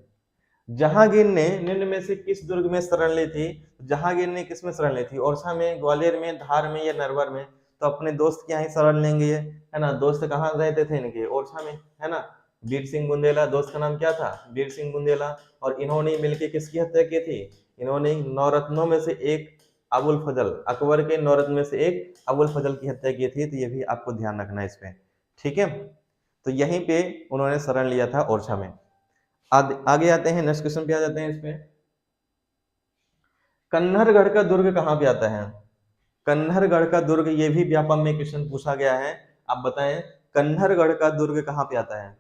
जहांगीर ने निम्न में से किस दुर्ग में शरण ली थी। जहांगीर ने किस में शरण ली थी, ओरछा में, ग्वालियर में, धार में या नरवर में। तो अपने दोस्त के यहाँ ही शरण लेंगे ये, है ना। दोस्त कहाँ रहते थे इनके, ओरछा में, है ना। वीर सिंह बुंदेला, दोस्त का नाम क्या था, वीर सिंह बुंदेला। और इन्होंने मिलकर किसकी हत्या की थी, इन्होंने नौरत्नों में से एक अबुल फजल, अकबर के नौरत्न में से एक अबुल फजल की हत्या की थी। तो ये भी आपको ध्यान रखना है इसमें, ठीक है। तो यहीं पे उन्होंने शरण लिया था, ओरछा में। आगे आते हैं, नेक्स्ट क्वेश्चन पे आ जाते हैं। इसमें कन्नरगढ़ का दुर्ग कहाँ पे आता है। कन्नरगढ़ का दुर्ग, ये भी व्यापम में क्वेश्चन पूछा गया है। आप बताएं कन्नरगढ़ का दुर्ग कहाँ पे आता है।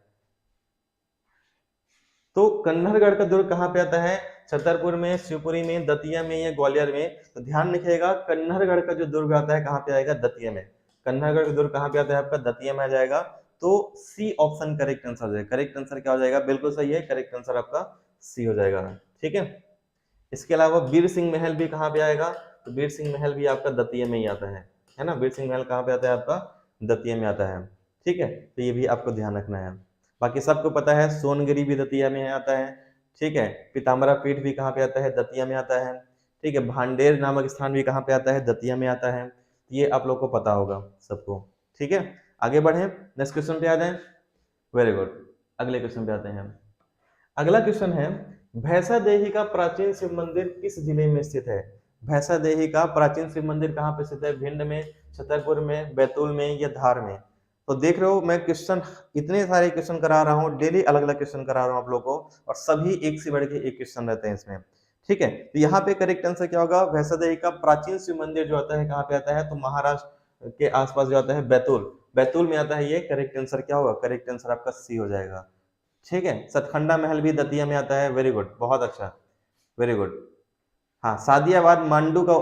तो कन्नरगढ़ का दुर्ग कहाँ पे आता है, छतरपुर में, शिवपुरी में, दतिया में या ग्वालियर में। तो ध्यान रखिएगा, कन्नरगढ़ का जो दुर्ग आता है कहाँ पे आएगा, दतिया में। कन्नरगढ़ का दुर्ग कहाँ पे आता है आपका, दतिया में आ जाएगा। तो सी ऑप्शन करेक्ट आंसर है। करेक्ट आंसर क्या हो जाएगा, बिल्कुल सही है, करेक्ट आंसर आपका सी हो जाएगा, ठीक है। इसके अलावा वीर सिंह महल भी कहाँ पे आएगा, तो वीर सिंह महल भी आपका दतिया में ही आता है ना। वीर सिंह महल कहाँ पे आता है आपका, दतिया में आता है, ठीक है। तो ये भी आपको ध्यान रखना है। बाकी सबको पता है सोनगिरी भी दतिया में आता है, ठीक है। पीताम्बरा पीठ भी कहाँ पे आता है, दतिया में आता है, ठीक है। भांडेर नामक स्थान भी कहाँ पे आता है, दतिया में आता है। ये आप लोग को पता होगा सबको, ठीक है। आगे बढ़े, नेक्स्ट क्वेश्चन पे आ जाए। वेरी गुड, अगले क्वेश्चन पे आते हैं। अगला क्वेश्चन है, भैंसा देही का प्राचीन शिव मंदिर किस जिले में स्थित है। भैंसा देही का प्राचीन शिव मंदिर कहाँ पे स्थित है, भिंड में, छतरपुर में, बैतूल में या धार में। तो देख रहे हो मैं क्वेश्चन, इतने सारे क्वेश्चन करा रहा हूँ, डेली अलग अलग क्वेश्चन करा रहा हूँ आप लोगों को, और सभी एक से बढ़ के एक क्वेश्चन रहते हैं इसमें, ठीक है। तो यहाँ पे करेक्ट आंसर क्या होगा, भैंसा देही का प्राचीन शिव मंदिर जो आता है कहाँ पे आता है, तो महाराष्ट्र के आसपास जो आता है, बैतूल, बैतूल में आता है ये। करेक्ट आंसर क्या होगा, करेक्ट आंसर आपका सी हो जाएगा, ठीक है। सतखंडा महल भी दतिया में आता है, वेरी गुड, बहुत अच्छा, वेरी गुड। हाँ, सादियाबाद मांडू का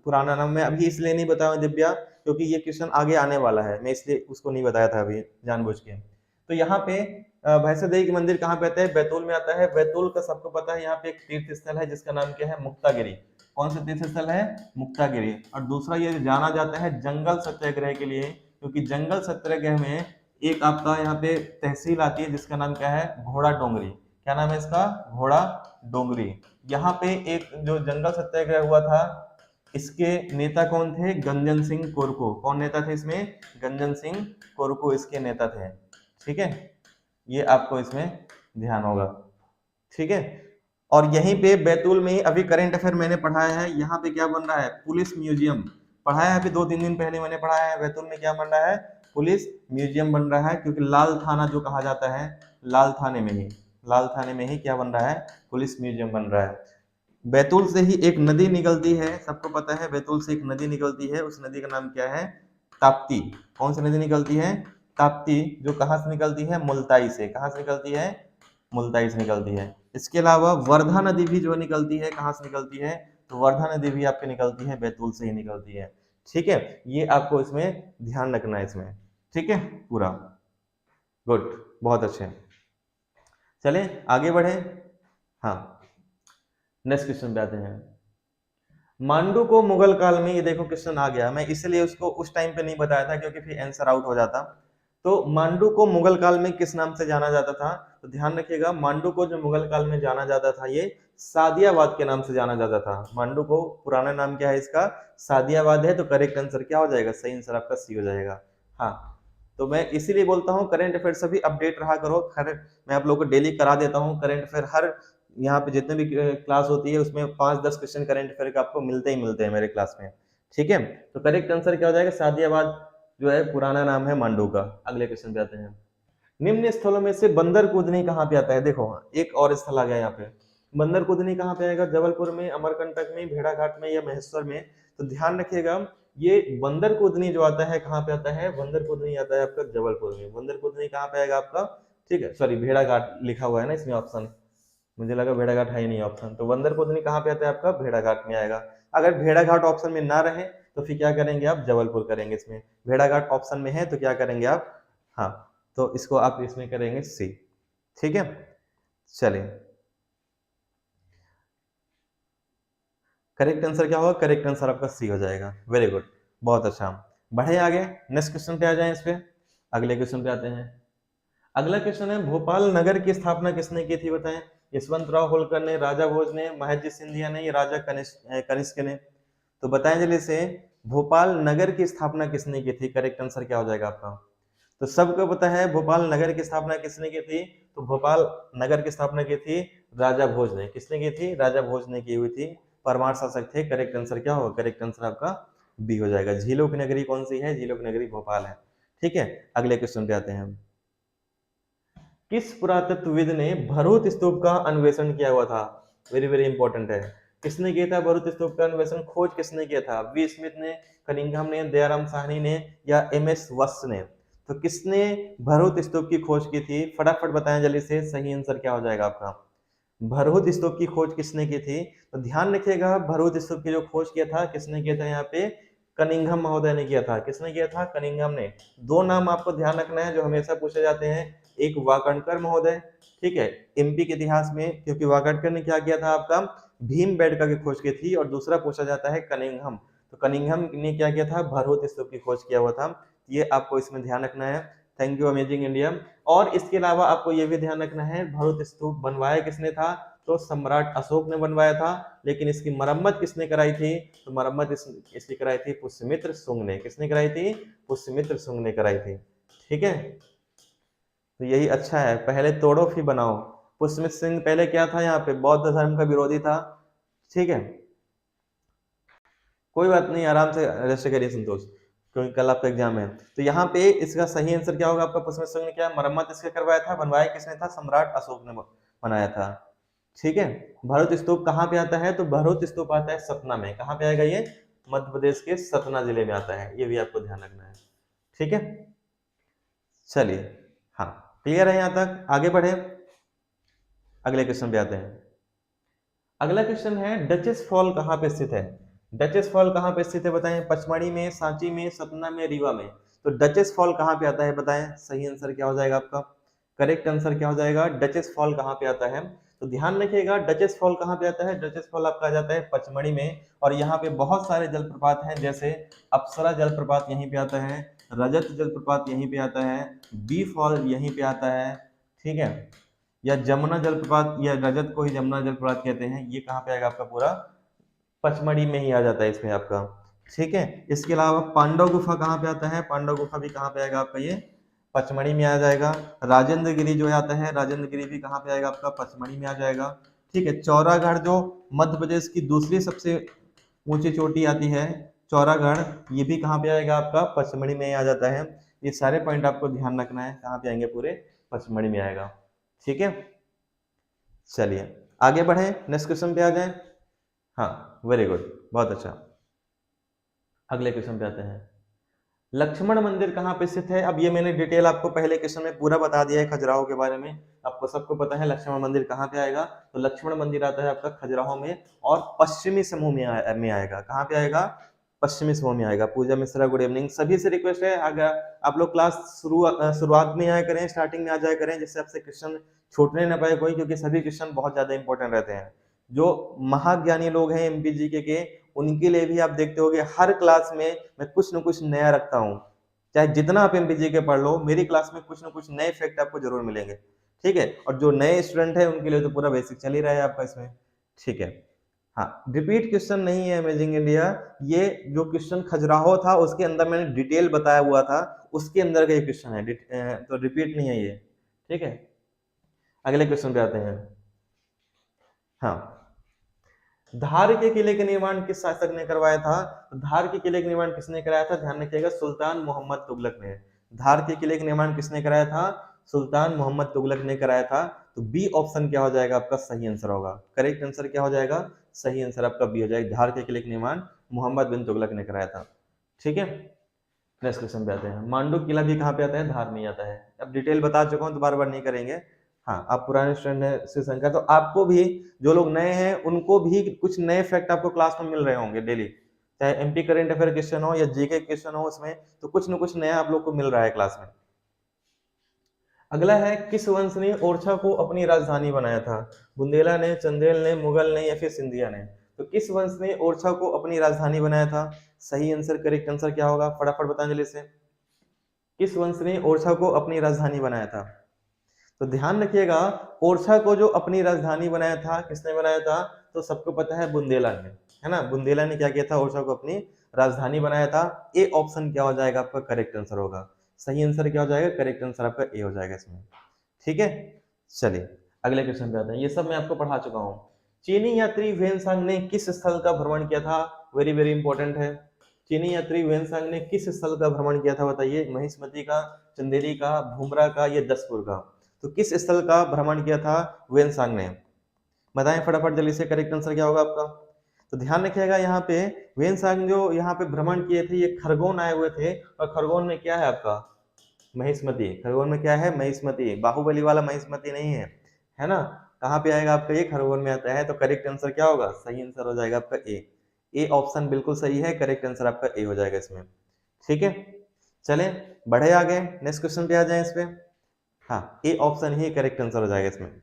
पुराना नाम मैं अभी इसलिए नहीं बताया दिव्या, क्योंकि ये क्वेश्चन आगे आने वाला है, मैं इसलिए उसको नहीं बताया था अभी जानबूझ के। तो यहाँ पे भैंसा देवी मंदिर कहाँ पे आता है, बैतूल में आता है। बैतूल का सबको पता है, यहाँ पे एक तीर्थ स्थल है जिसका नाम क्या है, मुक्तागिरी। कौन सा तीर्थ स्थल है, मुक्तागिरी। और दूसरा ये जाना जाता है जंगल सत्याग्रह के लिए, क्योंकि जंगल सत्याग्रह में एक आपका यहाँ पे तहसील आती है जिसका नाम क्या है, घोड़ा डोंगरी। क्या नाम है इसका, घोड़ा डोंगरी। यहाँ पे एक जो जंगल सत्याग्रह हुआ था, इसके नेता कौन थे, गंजन सिंह कोरको। कौन नेता थे इसमें, गंजन सिंह कोरको इसके नेता थे, ठीक है। ये आपको इसमें ध्यान होगा, ठीक है। और यहीं पे बैतूल में ही अभी करंट अफेयर मैंने पढ़ाया है, यहाँ पे क्या बन रहा है, पुलिस म्यूजियम। पढ़ाया है अभी 2-3 दिन पहले मैंने पढ़ाया है, बैतूल में क्या बन रहा है, पुलिस म्यूजियम बन रहा है। क्योंकि लाल थाना जो कहा जाता है, लाल थाने में ही, लाल थाने में ही क्या बन रहा है, पुलिस म्यूजियम बन रहा है। बैतूल से ही एक नदी निकलती है, सबको पता है, बैतूल से एक नदी निकलती है, उस नदी का नाम क्या है, ताप्ती। कौन सी नदी निकलती है, ताप्ती, जो कहाँ से निकलती है, मुल्ताई से। कहाँ से निकलती है, मुल्ताई से निकलती है। इसके अलावा वर्धा नदी भी जो निकलती है, कहाँ से निकलती है, तो वर्धा नदी भी आपकी निकलती है, बैतूल से ही निकलती है, ठीक है। ये आपको इसमें ध्यान रखना है इसमें, ठीक है पूरा, गुड, बहुत अच्छे। चलें आगे बढ़े। हाँ, नेक्स्ट क्वेश्चन पे आते हैं। मांडू को मुगल काल में, ये देखो क्वेश्चन आ गया, मैं इसलिए उसको उस टाइम पे नहीं बताया था क्योंकि फिर आंसर आउट हो जाता। तो मांडू को मुगल काल में किस नाम से जाना जाता था, तो ध्यान रखिएगा, मांडू को जो मुगल काल में जाना जाता था, ये सादियाबाद के नाम से जाना जाता था। मांडू को पुराना नाम क्या है इसका, सादियाबाद है। तो करेक्ट आंसर क्या हो जाएगा, सही आंसर आपका सी हो जाएगा। हाँ, तो मैं इसीलिए बोलता हूँ करंट अफेयर सभी अपडेट रहा करो। मैं आप लोगों को डेली करा देता हूँ करंट अफेयर। हर यहाँ पे जितने भी क्लास होती है उसमें 5-10 क्वेश्चन करंट अफेयर का आपको मिलते ही मिलते हैं मेरे क्लास में, ठीक है। तो करेक्ट आंसर क्या हो जाएगा, सादियाबाद जो है पुराना नाम है मांडू का। अगले क्वेश्चन पे आते हैं। निम्न स्थलों में से बंदर कूदनी कहाँ पे आता है, देखो एक और स्थल आ गया यहाँ पे। बंदर कूदनी कहाँ पे आएगा, जबलपुर में, अमरकंटक में, भेड़ाघाट में या महेश्वर में। तो ध्यान रखिएगा, ये बंदर कूदनी जो आता है कहाँ पे आता है, बंदर कूदनी आता है आपका जबलपुर में। बंदर कूदनी कहाँ पे आएगा आपका, ठीक है, सॉरी भेड़ाघाट लिखा हुआ है ना इसमें ऑप्शन, मुझे लगा भेड़ाघाट है ही नहीं ऑप्शन, तो बंदर पोतनी कहाँ पे आता है आपका, भेड़ाघाट में आएगा। अगर भेड़ाघाट ऑप्शन में ना रहे तो फिर क्या करेंगे आप, जबलपुर करेंगे इसमें। भेड़ाघाट ऑप्शन में है तो क्या करेंगे आप, हाँ तो इसको आप इसमें करेंगे सी। ठीक है, चलिए करेक्ट आंसर क्या होगा, करेक्ट आंसर आपका सी हो जाएगा। वेरी गुड, बहुत अच्छा। बढ़े आगे, नेक्स्ट क्वेश्चन पे आ जाए, इस पे अगले क्वेश्चन पे आते हैं। अगला क्वेश्चन है, भोपाल नगर की स्थापना किसने की थी, बताएं। यशवंतराव होलकर ने, राजा भोज ने, महाजी सिंधिया ने, या राजा कनिष्क ने। तो बताएं जल्दी से, भोपाल नगर की स्थापना किसने की थी, करेक्ट आंसर क्या हो जाएगा आपका। तो सबको पता है भोपाल नगर की स्थापना किसने की थी, तो भोपाल नगर की स्थापना की थी राजा भोज ने। किसने की थी, राजा भोज ने की हुई थी, परमार शासक थे। करेक्ट आंसर क्या होगा, करेक्ट आंसर आपका बी हो जाएगा। झीलों की नगरी कौन सी है, झीलों की नगरी भोपाल है। ठीक है, अगले क्वेश्चन पे आते हैं। किस पुरातत्वविद ने भरूच स्तूप का अन्वेषण किया हुआ था, वेरी वेरी इंपॉर्टेंट है। किसने किया था भरूच स्तूप का अन्वेषण, खोज किसने किया था, वी स्मिथ ने, कनिंघम ने, दयाराम साहनी ने, या एम एस वत्स ने। तो किसने भरूच स्तूप की खोज की थी, फटाफट बताएं जल्दी से, सही आंसर क्या हो जाएगा आपका। भरूच स्तूप की खोज किसने की थी, तो ध्यान रखिएगा भरूच स्तूप की जो खोज किया था किसने किया था, यहाँ पे कनिंघम महोदय ने किया था। किसने किया था, कनिंघम ने। दो नाम आपको ध्यान रखना है जो हमेशा पूछे जाते हैं, एक वाकणकर महोदय, ठीक है, एमपी के इतिहास में, क्योंकि वाकणकर ने क्या किया था आपका, भीमबेटका की खोज की थी। और दूसरा पूछा जाता है कनिंघम, तो कनिंघम ने क्या किया था, भरूच स्तूप की खोज किया हुआ था। ये आपको इसमें ध्यान रखना है। Thank you amazing India. और इसके अलावा आपको यह भी ध्यान रखना है, भरूच स्तूप बनवाया किसने था, तो सम्राट अशोक ने बनवाया था। लेकिन इसकी मरम्मत किसने कराई थी, तो मरम्मत इसकी कराई थी पुष्यमित्र शुंग ने। किसने कराई थी, पुष्यमित्र शुंग ने कराई थी। ठीक है, तो यही अच्छा है, पहले तोड़ो फिर बनाओ। पुष्यमित्र सिंह पहले क्या था, यहाँ पे बौद्ध धर्म का विरोधी था। ठीक है, कोई बात नहीं, आराम से रेस्ट करिए संतोष, क्योंकि कल आपका एग्जाम है। तो यहाँ पे इसका सही आंसर क्या होगा आपका, पुष्यमित्र सिंह ने क्या मरम्मत इसके करवाया था, बनवाया किसने था, सम्राट अशोक ने बनाया था। ठीक है, भरूच स्तूप कहाँ पे आता है, तो भरूच स्तूप आता है सतना में। कहाँ पे आएगा ये, मध्य प्रदेश के सतना जिले में आता है, ये भी आपको ध्यान रखना है। ठीक है, चलिए, हाँ क्लियर है यहाँ तक, आगे बढ़े, अगले क्वेश्चन पे आते हैं। अगला क्वेश्चन है, डचेस फॉल कहाँ पे स्थित है। डचेस फॉल कहाँ पे स्थित है बताएं, पचमढ़ी में, सांची में, सतना में, रीवा में। तो डचेस फॉल कहाँ पे आता है बताएं, सही आंसर क्या हो जाएगा आपका, करेक्ट आंसर क्या हो जाएगा, डचेस फॉल कहाँ पे आता है। तो ध्यान रखिएगा डचेस फॉल कहाँ पे आता है, डचेस फॉल आपका आ जाता है पचमढ़ी में। और यहाँ पे बहुत सारे जलप्रपात हैं, जैसे अप्सरा जलप्रपात यहीं पे आता है, रजत जलप्रपात यहीं पे आता है, बी फॉल यहीं पे आता है, ठीक है, या जमुना जलप्रपात, या रजत को ही जमुना जलप्रपात कहते हैं, ये कहाँ पे आएगा आपका, पूरा पचमढ़ी में ही आ जाता है इसमें आपका। ठीक है, इसके अलावा पांडव गुफा कहाँ पे आता है, पांडव गुफा भी कहाँ पे आएगा आपका, ये पचमढ़ी में आ जाएगा। राजेंद्र गिरी जो आता है, राजेंद्र गिरी भी कहाँ पे आएगा आपका, पचमढ़ी में आ जाएगा। ठीक है, चौरागढ़ जो मध्य प्रदेश की दूसरी सबसे ऊंची चोटी आती है, चौरागढ़, ये भी कहाँ पे आएगा आपका, पचमढ़ी में ही आ जाता है। ये सारे पॉइंट आपको ध्यान रखना है, कहाँ पे आएंगे, पूरे पचमढ़ी में आएगा। ठीक है, चलिए आगे बढ़े, नेक्स्ट क्वेश्चन पे आ जाए। हाँ वेरी गुड, बहुत अच्छा। अगले क्वेश्चन पे आते हैं, लक्ष्मण मंदिर कहाँ पे स्थित है। अब ये मैंने डिटेल आपको पहले क्वेश्चन में पूरा बता दिया है खजुराहो के बारे में, आपको सबको पता है लक्ष्मण मंदिर कहाँ पे आएगा। तो लक्ष्मण मंदिर आता है आपका खजुराहो में, और पश्चिमी समूह में आएगा। कहाँ पे आएगा, पश्चिमी समूह में आएगा। पूजा मिश्रा गुड इवनिंग, सभी से रिक्वेस्ट है अगर आप लोग क्लास शुरुआत में आया करें, स्टार्टिंग में आ जाया करें, जिससे आपसे क्वेश्चन छूटने ना पाए कोई, क्योंकि सभी क्वेश्चन बहुत ज्यादा इंपॉर्टेंट रहते हैं। जो महाज्ञानी लोग हैं एमपीजीके के, उनके लिए भी आप देखते होगे हर क्लास में मैं कुछ न कुछ नया रखता हूँ। चाहे जितना आप एमपीजीके पढ़ लो, मेरी क्लास में कुछ न कुछ नए फैक्ट आपको जरूर मिलेंगे। ठीक है, और जो नए स्टूडेंट है उनके लिए तो पूरा बेसिक चल ही रहा है आपका इसमें। ठीक है, हाँ रिपीट क्वेश्चन नहीं है अमेजिंग इंडिया, ये जो क्वेश्चन खजुराहो था उसके अंदर मैंने डिटेल बताया हुआ था, उसके अंदर का ये क्वेश्चन है, तो रिपीट नहीं है ये। ठीक है, अगले क्वेश्चन पे आते हैं। हाँ, धार के किले का निर्माण किस शासक ने करवाया था। तो धार के किले का निर्माण किसने कराया था, ध्यान रखिएगा, सुल्तान मोहम्मद तुगलक ने। धार के किले का निर्माण किसने कराया था, सुल्तान मोहम्मद तुगलक ने कराया था। तो बी ऑप्शन क्या हो जाएगा आपका, सही आंसर होगा। करेक्ट आंसर क्या हो जाएगा, सही आंसर आपका बी हो जाएगा। धार के किले का निर्माण मोहम्मद बिन तुगलक ने कराया था। ठीक है, नेक्स्ट क्वेश्चन पे आते हैं। मांडू किला भी कहाँ पे आता है? धार में आता है। अब डिटेल बता चुका हूँ तो बार बार नहीं करेंगे। हाँ, आप पुराने स्टूडेंट हैं शिव शंकर, तो आपको भी, जो लोग नए हैं उनको भी कुछ नए फैक्ट आपको क्लास में मिल रहे होंगे डेली, चाहे एमपी करेंट अफेयर क्वेश्चन हो या जीके क्वेश्चन हो, उसमें तो कुछ न कुछ नया आप लोग को मिल रहा है क्लास में। अगला है, किस वंश ने ओरछा को अपनी राजधानी बनाया था? बुंदेला ने, चंदेल ने, मुगल ने या फिर सिंधिया ने? तो किस वंश ने ओरछा को अपनी राजधानी बनाया था? सही आंसर, करेक्ट आंसर क्या होगा? फटाफट बताएं जल्दी से। किस वंश ने ओरछा को अपनी राजधानी बनाया था? तो ध्यान रखिएगा, ओरछा को जो अपनी राजधानी बनाया था, किसने बनाया था? तो सबको पता है बुंदेला ने, है ना। बुंदेला ने क्या किया था? ओरछा को अपनी राजधानी बनाया था। ए ऑप्शन क्या हो जाएगा आपका? करेक्ट आंसर होगा। सही आंसर क्या हो जाएगा? करेक्ट आंसर आपका ए हो जाएगा इसमें। ठीक है, चलिए अगले क्वेश्चन पे आते हैं। ये सब मैं आपको पढ़ा चुका हूँ। चीनी यात्री वेनसांग ने किस स्थल का भ्रमण किया था? वेरी वेरी इंपॉर्टेंट है। चीनी यात्री वेनसांग ने किस स्थल का भ्रमण किया था? बताइए, महिष्मती का, चंदेरी का, भूमरा का या दसपुर का? तो किस स्थल का भ्रमण किया था वेनसांग ने? बताएं फटाफट जल्दी से, करेक्ट आंसर क्या होगा आपका? तो ध्यान रखिएगा, यहाँ पे वेनसांग जो यहाँ पे भ्रमण किए थे, ये खरगोन आए हुए थे। और खरगोन में क्या है आपका? महिष्मती। खरगोन में क्या है? महिष्मती। बाहुबली वाला महिष्मती नहीं है, है ना। कहाँ पे आएगा आपका? ये खरगोन में आता है। तो करेक्ट आंसर क्या होगा? सही आंसर हो जाएगा आपका ए। ए ऑप्शन बिल्कुल सही है, करेक्ट आंसर आपका ए हो जाएगा इसमें। ठीक है, चलें बढ़े आगे, नेक्स्ट क्वेश्चन पे आ जाएं इस पे। हाँ, A option he correct answer हो जाएगा इसमें।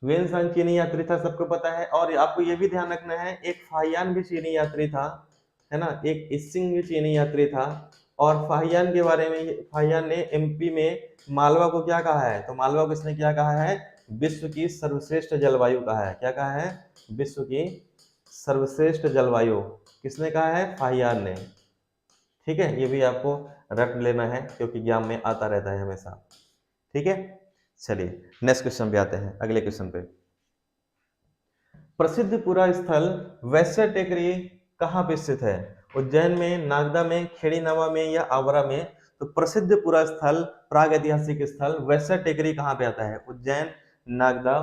वेनसांग चीनी यात्री था, सबको पता है। और आपको ये भी ध्यान रखना है, एक फाहियान भी चीनी यात्री था, है ना। एक इसिंग भी चीनी यात्री था। और फाहियान के बारे में, फाहियान ने एमपी में मालवा को क्या कहा है? तो मालवा को इसने क्या कहा है? विश्व की सर्वश्रेष्ठ जलवायु कहा है। क्या कहा है? विश्व की सर्वश्रेष्ठ जलवायु किसने कहा है? फाहियान ने। ठीक है, ये भी आपको रट लेना है क्योंकि एग्जाम में आता रहता है हमेशा। ठीक है, चलिए नेक्स्ट क्वेश्चन पे आते हैं, अगले क्वेश्चन पे। प्रसिद्ध पुरा स्थल वैश्य टेकरी कहाँ पे स्थित है? उज्जैन में, नागदा में, खेड़ीनामा में या आवरा में? तो प्रसिद्ध पुरा स्थल, प्राग ऐतिहासिक स्थल वैश्य टेकरी कहाँ पे आता है? उज्जैन, नागदा,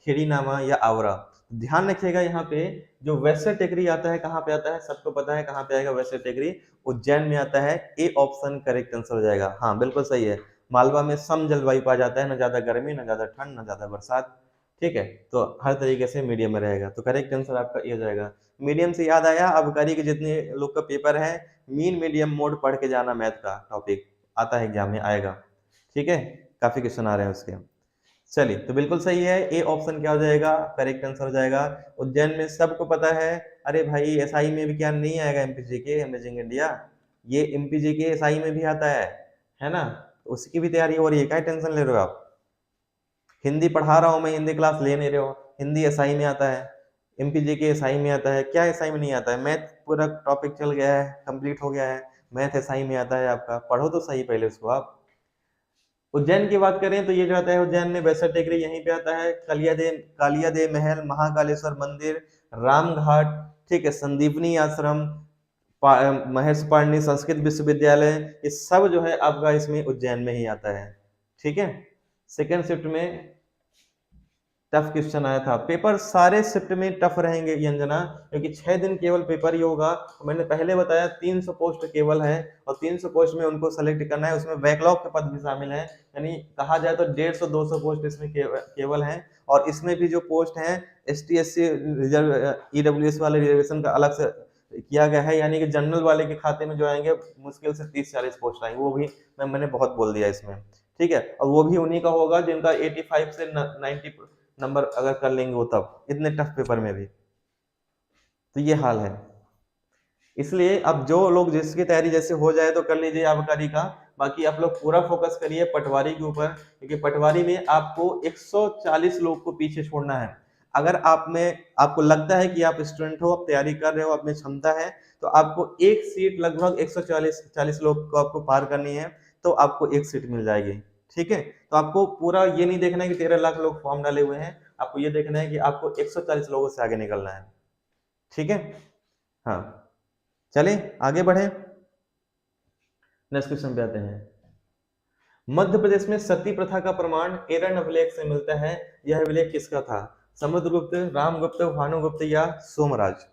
खेड़ीनामा या आवरा? ध्यान रखिएगा, यहाँ पे जो वैश्य टेकरी आता है कहाँ पे आता है? सबको पता है कहाँ पे आएगा वैश्य टेकरी? उज्जैन में आता है। ए ऑप्शन करेक्ट आंसर हो जाएगा। हाँ बिल्कुल सही है। मालवा में सम जलवायु पाया जाता है, ना ज्यादा गर्मी, ना ज्यादा ठंड, ना ज्यादा बरसात। ठीक है, तो हर तरीके से मीडियम में रहेगा। तो करेक्ट आंसर आपका ये हो जाएगा। मीडियम से याद आया, अबकारी के जितने लोग का पेपर है, मीन मीडियम मोड पढ़ के जाना, मैथ का टॉपिक आता है एग्जाम में, आएगा। ठीक है, काफी क्वेश्चन आ रहे हैं उसके। चलिए, तो बिल्कुल सही है। ए ऑप्शन क्या हो जाएगा? करेक्ट आंसर हो जाएगा। उज्जैन में सबको पता है। अरे भाई, एसआई में भी क्या नहीं आएगा? एमपीजी के अमेजिंग इंडिया, ये एमपीजी के एसआई में भी आता है ना। उसकी भी तैयारी हो रही है, क्या टेंशन ले रहे हो आप? हिंदी पढ़ा रहा हूँ मैं, हिंदी क्लास ले नहीं रहे हो। हिंदी एसआई में आता है, एमपीजी के एसआई में आता है। क्या एसआई में नहीं आता है? मैथ पूरा टॉपिक चल गया है, कंप्लीट हो गया है। मैथ एसआई में आता है आपका, पढ़ो तो सही पहले उसको आप। उज्जैन की बात करें तो ये जो आता है उज्जैन में, वैसा टेकरी यहीं पे आता है। कालियादेव महल, महाकालेश्वर मंदिर, राम घाट, ठीक है, संदीपनी आश्रम, महेश पाणिनि संस्कृत विश्वविद्यालय, ये सब जो है आपका इसमें उज्जैन में ही आता है। ठीक है, सेकेंड शिफ्ट में टफ क्वेश्चन आया था। पेपर सारे शिफ्ट में टफ रहेंगे ये अंजना, क्योंकि 6 दिन केवल पेपर ही होगा। मैंने पहले बताया 300 पोस्ट केवल है, और 300 पोस्ट में उनको सेलेक्ट करना है। उसमें बैकलॉग के पद भी शामिल है, यानी कहा जाए तो 150-200 पोस्ट इसमें केवल है। और इसमें भी जो पोस्ट है ST/SC रिजर्व, EWS वाले रिजर्वेशन का अलग से किया गया है, यानी कि जनरल वाले के खाते में जो आएंगे मुश्किल से 30-40 पोस्ट आएंगे। वो भी मैंने बहुत बोल दिया इसमें। ठीक है, और वो भी उन्हीं का होगा जिनका 85 से 90 नंबर अगर कर लेंगे वो, तब इतने टफ पेपर में भी। तो ये हाल है। इसलिए अब जो लोग जिसकी तैयारी जैसे हो जाए तो कर लीजिए आबकारी का। बाकी आप लोग पूरा फोकस करिए पटवारी के ऊपर, क्योंकि पटवारी में आपको 140 लोग को पीछे छोड़ना है। अगर आप में, आपको लगता है कि आप स्टूडेंट हो, आप तैयारी कर रहे हो, आप में क्षमता है, तो आपको एक सीट लगभग 140 लोग को आपको पार करनी है, तो आपको एक सीट मिल जाएगी। ठीक है, तो आपको पूरा ये नहीं देखना है कि 13 लाख लोग फॉर्म डाले हुए हैं, आपको ये देखना है कि आपको 140 लोगों से आगे निकलना है। ठीक है, हाँ, चलिए आगे बढ़े, नेक्स्ट क्वेश्चन पे आते हैं। मध्य प्रदेश में सती प्रथा का प्रमाण एरन अभिलेख से मिलता है। यह अभिलेख किसका था? समुद्रगुप्त, रामगुप्त, भानुगुप्त या सोमराज?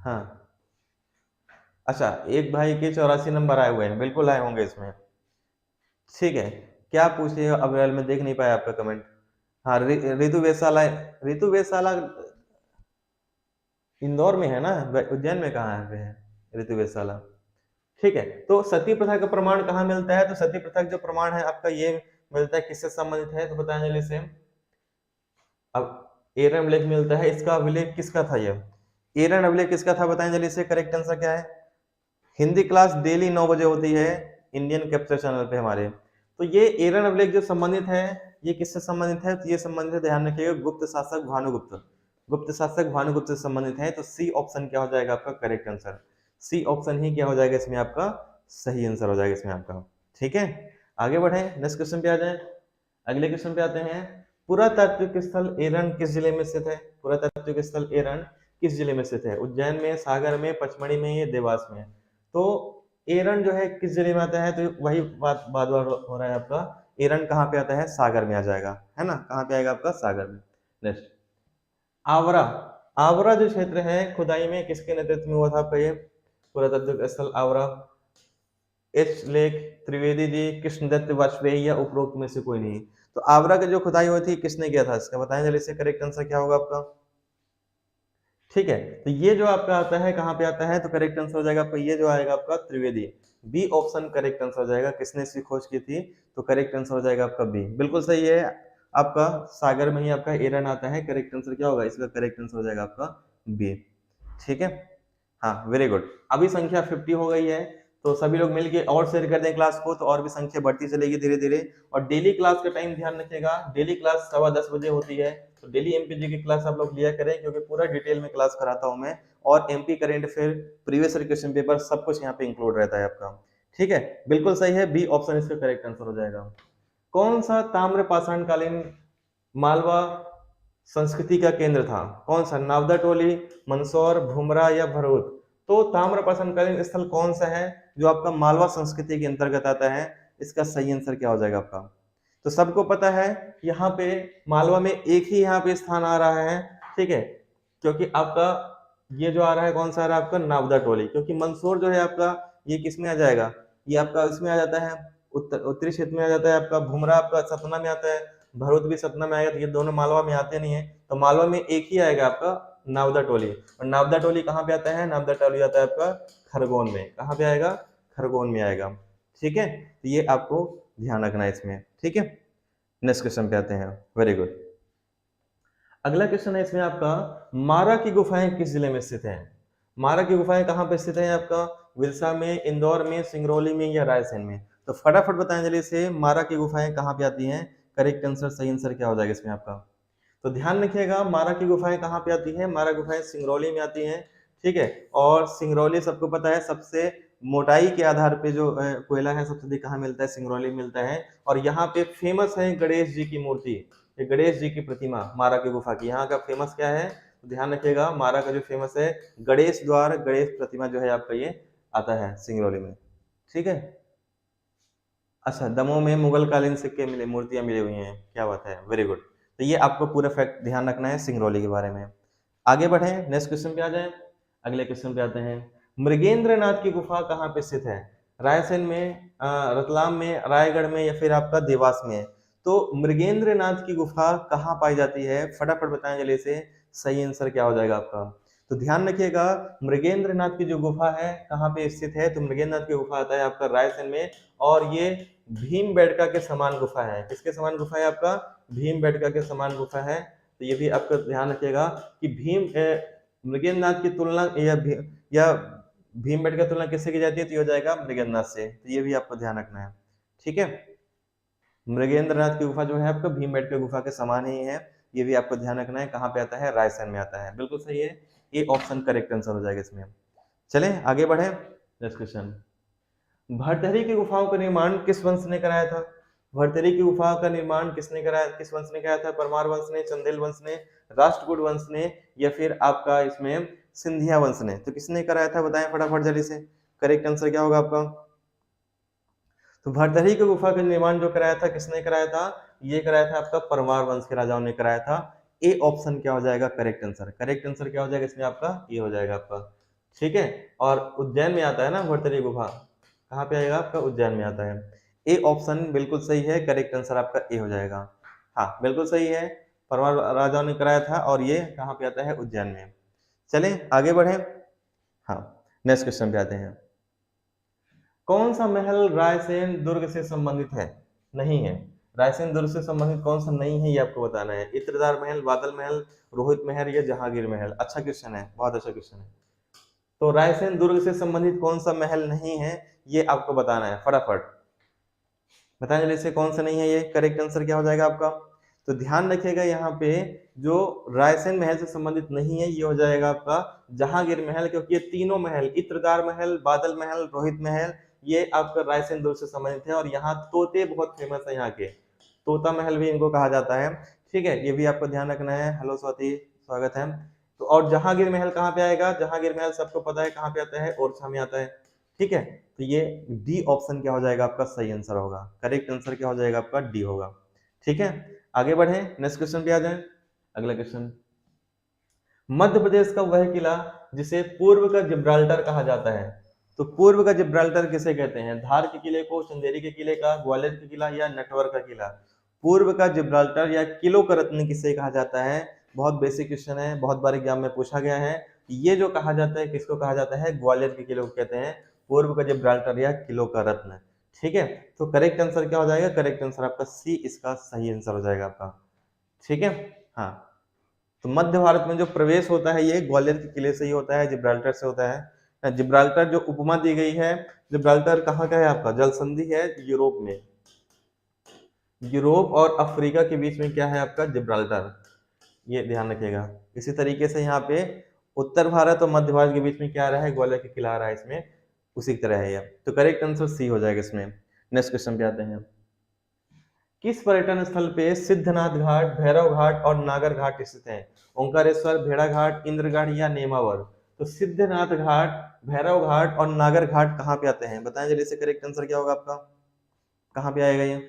हाँ, अच्छा, एक भाई के 84 नंबर आए हुए हैं, बिल्कुल आए होंगे इसमें। ठीक है, क्या पूछे अब यार, मैं देख नहीं पाया आपका कमेंट। हाँ, रितु वेसाला। रितु वेसाला इंदौर में है ना, उज्जैन में कहाँ है पे है रितु वेसाला। ठीक है, तो सती प्रथा का प्रमाण कहाँ मिलता है? तो सती प्रथा का जो प्रमाण है आपका ये मिलता है, किससे संबंधित है? तो बताएं जल्दी से। अब एरन अभिलेख मिलता है, इसका अभिलेख किसका था? ये एरन अभिलेख किसका था? बताएं जल्दी से, करेक्ट आंसर क्या है? हिंदी क्लास डेली 9 बजे होती है इंडियन कैप्चर चैनल पे हमारे। तो ये एरन अभिलेख जो संबंधित है, ये किससे संबंधित है? तो ये संबंधित है, ध्यान रखिएगा, गुप्त शासक भानुगुप्त। गुप्त शासक भानुगुप्त से संबंधित है। तो सी ऑप्शन क्या हो जाएगा आपका करेक्ट आंसर? सी ऑप्शन ही क्या हो जाएगा इसमें आपका सही आंसर हो जाएगा इसमें आपका। ठीक है, आगे बढ़े, नेक्स्ट क्वेश्चन पे आ जाए। अगले क्वेश्चन पे आते हैं। पुरातात्विक स्थल एरन किस जिले में स्थित है? पुरातात्विक स्थल एरन किस जिले में स्थित है? उज्जैन में, सागर में, पचमढ़ी में या देवास में? तो एरन जो है किस जिले में आता है? तो वही बात बार बार हो रहा है आपका, एरन कहाँ पे आता है? सागर में आ जाएगा, है ना, कहाँ पे आएगा आपका? सागर में। नेक्स्ट, आवरा। आवरा जो क्षेत्र है खुदाई में किसके नेतृत्व में हुआ था आपका ये पुरातात्विक स्थल आवरा? एच लेख, त्रिवेदी जी, कृष्णदत्त वाजपेयी या उपरोक्त में से कोई नहीं? तो आवरा की जो खुदाई हुई थी किसने किया था? इसका बताएं जल्दी से, करेक्ट आंसर क्या होगा आपका? ठीक है, तो ये जो आपका आता है कहाँ पे आता है? तो करेक्ट आंसर हो जाएगा आपका, ये जो आएगा आपका Trivedi. B option correct answer हो जाएगा। किसने इसकी खोज की थी? तो करेक्ट आंसर हो जाएगा आपका बी, बिल्कुल सही है आपका। सागर में ही आपका एरन आता है। करेक्ट आंसर क्या होगा इसका? करेक्ट आंसर हो जाएगा आपका बी। ठीक है, हाँ, वेरी गुड। अभी संख्या 50 हो गई है, तो सभी लोग मिलके और शेयर कर दें क्लास को, तो और भी संख्या बढ़ती चलेगी धीरे धीरे। और डेली क्लास का टाइम ध्यान रखिएगा, डेली क्लास 10:15 बजे होती है। तो डेली एमपीजी की क्लास आप लोग लिया करें, क्योंकि पूरा डिटेल में क्लास कराता हूं मैं। और MP current affair, previous question paper, सब कुछ यहाँ पे इंक्लूड रहता है आपका। ठीक है, बिल्कुल सही है, बी ऑप्शन इसका करेक्ट आंसर हो जाएगा। कौन सा ताम्र पाषाणकालीन मालवा संस्कृति का केंद्र था? कौन सा? नावदा टोली, मंदसौर, भूमरा या भरूच? तो ताम्र पाषाणकालीन स्थल कौन सा है जो आपका मालवा संस्कृति के अंतर्गत आता है? इसका सही आंसर क्या हो जाएगा आपका? तो सबको पता है यहाँ पे मालवा में एक ही यहाँ पे स्थान आ रहा है। ठीक है, क्योंकि आपका ये जो आ रहा है कौन सा आ रहा है आपका? नावदा टोली। क्योंकि मंदसौर जो है आपका ये किस में आ जाएगा? ये आपका इसमें आ जाता है, उत्तरी क्षेत्र में आ जाता है आपका। भूमरा आपका सतना में आता है, भरूच भी सतना में आएगा। तो ये दोनों मालवा में आते नहीं है, तो मालवा में एक ही आएगा आपका नावदा टोली। और नावदा टोली कहाँ पे आता है? नावदा टोली आता है आपका खरगोन में। कहाँ पे आएगा? खरगोन में आएगा। ठीक है, तो ये आपको ध्यान रखना है इसमें। ठीक है, नेक्स्ट क्वेश्चन पे आते हैं। Very good. अगला क्वेश्चन है इसमें आपका, मारा की गुफाएं किस जिले में स्थित हैं? मारा की गुफाएं कहाँ पे स्थित हैं आपका? विरसा में, इंदौर में, सिंगरौली में या रायसेन में? तो फटाफट बताएं जल्दी से, मारा की गुफाएं कहाँ पे आती हैं? करेक्ट आंसर, सही आंसर क्या हो जाएगा इसमें आपका? तो ध्यान रखिएगा, मारा की गुफाएं कहाँ पे आती हैं? मारा गुफाएं सिंगरौली में आती हैं। ठीक है, और सिंगरौली सबको पता है सबसे मोटाई के आधार पे जो कोयला है सबसे अधिक कहाँ मिलता है? सिंगरौली मिलता है। और यहाँ पे फेमस है गणेश जी की मूर्ति, ये गणेश जी की प्रतिमा मारा की गुफा की। यहाँ का फेमस क्या है? तो ध्यान रखिएगा, मारा का जो फेमस है गणेश द्वार, गणेश प्रतिमा जो है आपका ये आता है सिंगरौली में। ठीक है, अच्छा, दमोह में मुगल कालीन सिक्के मिले, मूर्तियां मिली हुई हैं, क्या बात है, वेरी गुड। तो ये आपको पूरा फैक्ट ध्यान रखना है सिंगरौली के बारे में। आगे बढ़े, नेक्स्ट क्वेश्चन पे आ जाए। अगले क्वेश्चन पे आते हैं। मृगेंद्रनाथ की गुफा कहाँ पे स्थित है? रायसेन में, रतलाम में, रायगढ़ में या फिर आपका देवास में? तो मृगेंद्रनाथ की गुफा कहाँ पाई जाती है? फटाफट बताएं जल्दी से, सही आंसर क्या हो जाएगा आपका? तो ध्यान रखिएगा, मृगेंद्रनाथ की जो गुफा है कहाँ पे स्थित है? तो मृगेंद्रनाथ की गुफा आता है आपका रायसेन में। और ये भीमबेटका के समान गुफा है। किसके समान गुफा है आपका? भीमबेटका के समान गुफा है। तो ये भी आपका ध्यान रखिएगा कि मृगेंद्रनाथ की तुलना या भीमबेटका की तुलना किससे की जाती है? तो ये हो जाएगा मृगेंद्रनाथ से। तो ये भी आपको ध्यान रखना है। ठीक है, मृगेंद्रनाथ की गुफा जो है आपका भीमबेटका गुफा के समान ही है। ये भी आपको ध्यान रखना है, कहाँ पे आता है? रायसेन में आता है, बिल्कुल सही है। ये ऑप्शन करेक्ट आंसर हो जाएगा इसमें। चलें आगे बढ़े, नेक्स्ट क्वेश्चन। भरतहरी की गुफाओं का निर्माण किस वंश ने कराया था? भरतहरी की गुफा का निर्माण किसने कराया, किस वंश ने कराया था? परमार वंश ने, चंदेल वंश ने, राष्ट्रकूट वंश ने या फिर आपका इसमें सिंधिया वंश ने? तो किसने कराया था बताएं फटाफट जल्दी से, करेक्ट आंसर क्या होगा आपका? तो भरतहरी की गुफा का निर्माण जो कराया था किसने कराया था? ये कराया था आपका परमार वंश के राजाओं ने कराया था। ए ऑप्शन क्या हो जाएगा करेक्ट आंसर? करेक्ट आंसर क्या हो जाएगा इसमें आपका? ये हो जाएगा आपका। ठीक है, और उज्जैन में आता है ना भर्तरी गुफा, कहाँ पे आएगा आपका, उज्जैन में आता है। ए ऑप्शन बिल्कुल सही है, करेक्ट आंसर आपका ए हो जाएगा। हाँ बिल्कुल सही है, परमार राजाओं ने कराया था और ये कहाँ पे आता है, उज्जैन में। चलें आगे बढ़े। हाँ नेक्स्ट क्वेश्चन पे आते हैं। कौन सा महल रायसेन दुर्ग से संबंधित है, नहीं है, रायसेन दुर्ग से संबंधित कौन सा नहीं है ये आपको बताना है। इत्रदार महल, बादल महल, रोहित महल या जहांगीर महल। अच्छा क्वेश्चन है, बहुत अच्छा क्वेश्चन है। तो रायसेन दुर्ग से संबंधित कौन सा महल नहीं है ये आपको बताना है, फटाफट बताएं जल्दी से, कौन सा नहीं है ये, करेक्ट आंसर क्या हो जाएगा आपका। तो ध्यान रखिएगा यहाँ पे जो रायसेन महल से संबंधित नहीं है ये हो जाएगा आपका जहांगीर महल, क्योंकि ये तीनों महल, इत्रदार महल, बादल महल, रोहित महल, ये आपका रायसेन दुर्ग से संबंधित है। और यहाँ तोते बहुत फेमस है, यहाँ के तोता महल भी इनको कहा जाता है। ठीक है, ये भी आपको ध्यान रखना है। हेलो स्वाति, स्वागत है। तो और जहांगीर महल कहाँ पे आएगा, जहांगीर महल सबको पता है कहाँ पे आता है, ओरछा में आता है। ठीक है, तो ये डी ऑप्शन क्या हो जाएगा आपका, सही आंसर होगा। करेक्ट आंसर क्या हो जाएगा आपका, डी होगा। ठीक है, आगे बढ़े, नेक्स्ट क्वेश्चन पे आ जाए। अगला क्वेश्चन, मध्य प्रदेश का वह किला जिसे पूर्व का जिब्राल्टर कहा जाता है। तो पूर्व का जिब्राल्टर किसे कहते हैं, धार के किले को, चंदेरी के किले का, ग्वालियर के किला या नटवर का किला। पूर्व का जिब्राल्टर या किलो का रत्न किसे कहा जाता है, बहुत बेसिक क्वेश्चन है, बहुत बार एग्जाम में पूछा गया है। ये जो कहा जाता है किसको कहा जाता है, ग्वालियर के किले को कहते हैं पूर्व का जिब्राल्टर या किलो का रत्न। ठीक है, तो करेक्ट आंसर क्या हो जाएगा, करेक्ट आंसर आपका सी इसका सही आंसर हो जाएगा आपका। ठीक है, हाँ तो मध्य भारत में जो प्रवेश होता है ये ग्वालियर के किले से ही होता है, जिब्राल्टर से होता है। जिब्राल्टर जो उपमा दी गई है, जिब्राल्टर कहाँ का है आपका, जल संधि है यूरोप में, यूरोप और अफ्रीका के बीच में क्या है आपका, जिब्राल्टर, ये ध्यान रखिएगा। इसी तरीके से यहाँ पे उत्तर भारत और मध्य भारत के बीच में क्या रहा है, ग्वालियर के किला रहा है इसमें, उसी की तरह है ये। तो करेक्ट आंसर सी हो जाएगा इसमें। नेक्स्ट क्वेश्चन पे आते हैं। किस पर्यटन स्थल पे सिद्धनाथ घाट, भैरव घाट और नागर घाट स्थित हैं, ओंकारेश्वर, भेड़ा घाट, इंद्रगढ़ या नेमावर। तो सिद्धनाथ घाट, भैरव घाट और नागर घाट कहाँ पे आते हैं, बताएं जल्दी से, करेक्ट आंसर क्या होगा आपका, कहाँ पे आएगा ये।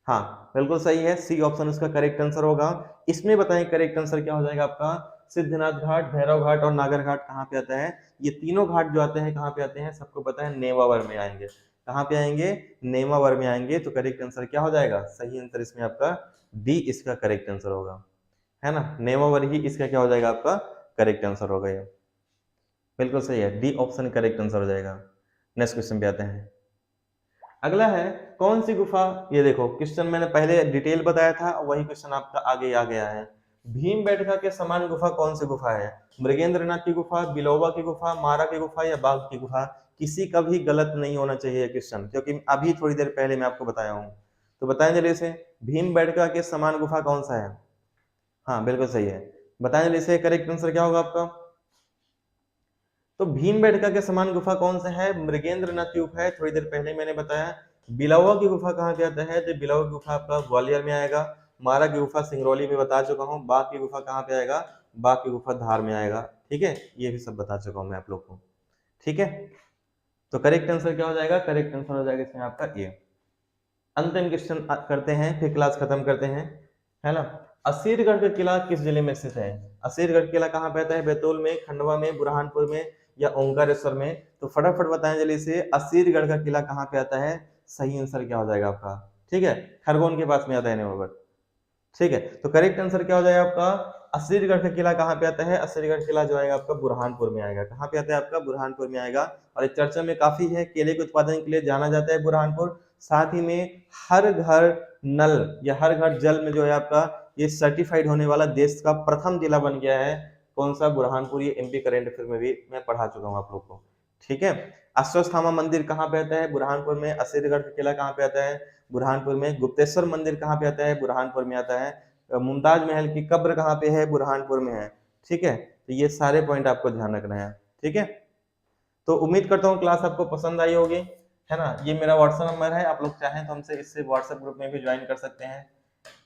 हाँ बिल्कुल सही है, सी ऑप्शन इसका करेक्ट आंसर होगा। इसमें बताएं करेक्ट आंसर क्या हो जाएगा आपका, सिद्धनाथ घाट, भैरव घाट और नागर घाट कहाँ पे आता है। ये तीनों घाट जो आते हैं कहाँ पे आते हैं, सबको पता है, नेमावर में आएंगे। कहाँ पे आएंगे, नेमावर में आएंगे। तो करेक्ट आंसर क्या हो जाएगा, सही आंसर इसमें आपका डी इसका करेक्ट आंसर होगा, है ना, नेमावर ही इसका क्या हो जाएगा आपका करेक्ट आंसर होगा। ये बिल्कुल सही है, डी ऑप्शन करेक्ट आंसर हो जाएगा। नेक्स्ट क्वेश्चन पे आते हैं। अगला है, कौन सी गुफा, ये देखो क्वेश्चन मैंने पहले डिटेल बताया था, वही क्वेश्चन आपका आगे आ गया है। भीमबेटका के समान गुफा कौन सी गुफा है, मृगेंद्रनाथ की गुफा, बिलोबा की गुफा, मारा की गुफा या बाघ की गुफा। किसी का भी गलत नहीं होना चाहिए क्वेश्चन, क्योंकि अभी थोड़ी देर पहले मैं आपको बताया हूँ। तो बताएं जल्दी से, भीमबेटका के समान गुफा कौन सा है। हाँ बिल्कुल सही है, बताएं जल्दी से, करेक्ट आंसर क्या होगा आपका। तो भीमबेटका के समान गुफा कौन सा है, मृगेंद्रनाथ की गुफा है, थोड़ी देर पहले मैंने बताया। बिलावा की गुफा कहाँ पे आता है, तो बिलावा की गुफा आपका ग्वालियर में आएगा। मारा की गुफा सिंगरौली में बता चुका हूँ। बाघ की गुफा कहाँ पे आएगा, बाघ की गुफा धार में आएगा। ठीक है, ये भी सब बता चुका हूँ मैं आप लोग को। ठीक है, तो करेक्ट आंसर क्या हो जाएगा, करेक्ट आंसर हो जाएगा इसमें आपका ये। अंतिम क्वेश्चन करते हैं, फिर क्लास खत्म करते हैं, है ना। असीरगढ़ का किला किस जिले में स्थित है, असीरगढ़ किला कहाँ पे आता है, बैतूल में, खंडवा में, बुरहानपुर में या ओंकारेश्वर में। तो फटाफट बताएं जल्दी से, असीरगढ़ का किला कहाँ पे आता है, सही आंसर क्या हो जाएगा आपका। ठीक है, खरगोन के पास में आता है नेमावर। ठीक है, तो करेक्ट आंसर क्या हो जाएगा आपका, असीरगढ़ का किला कहाँ पे आता है, असीरगढ़ किला जो आएगा आपका बुरहानपुर में आएगा। कहाँ पे आता है आपका, बुरहानपुर में आएगा। और एक चर्चा में काफी है, केले के उत्पादन के लिए जाना जाता है बुरहानपुर। साथ ही में हर घर नल या हर घर जल में जो है आपका ये सर्टिफाइड होने वाला देश का प्रथम जिला बन गया है। कौन सा, बुरहानपुर। ये एमपी करंट अफेयर में भी मैं पढ़ा चुका हूँ आप लोग को। ठीक है, अश्वत्थामा मंदिर कहाँ पे आता है, बुरहानपुर में। असीरगढ़ का किला कहाँ पे आता है, बुरहानपुर में। गुप्तेश्वर मंदिर कहाँ पे आता है, बुरहानपुर में आता है। मुमताज महल की कब्र कहाँ पे है, बुरहानपुर में है। ठीक है, तो ये सारे पॉइंट आपको ध्यान रखना है। ठीक है, तो उम्मीद करता हूँ क्लास आपको पसंद आई होगी, है ना। ये मेरा व्हाट्सएप नंबर है, आप लोग चाहें तो हमसे इससे व्हाट्सएप ग्रुप में भी ज्वाइन कर सकते हैं।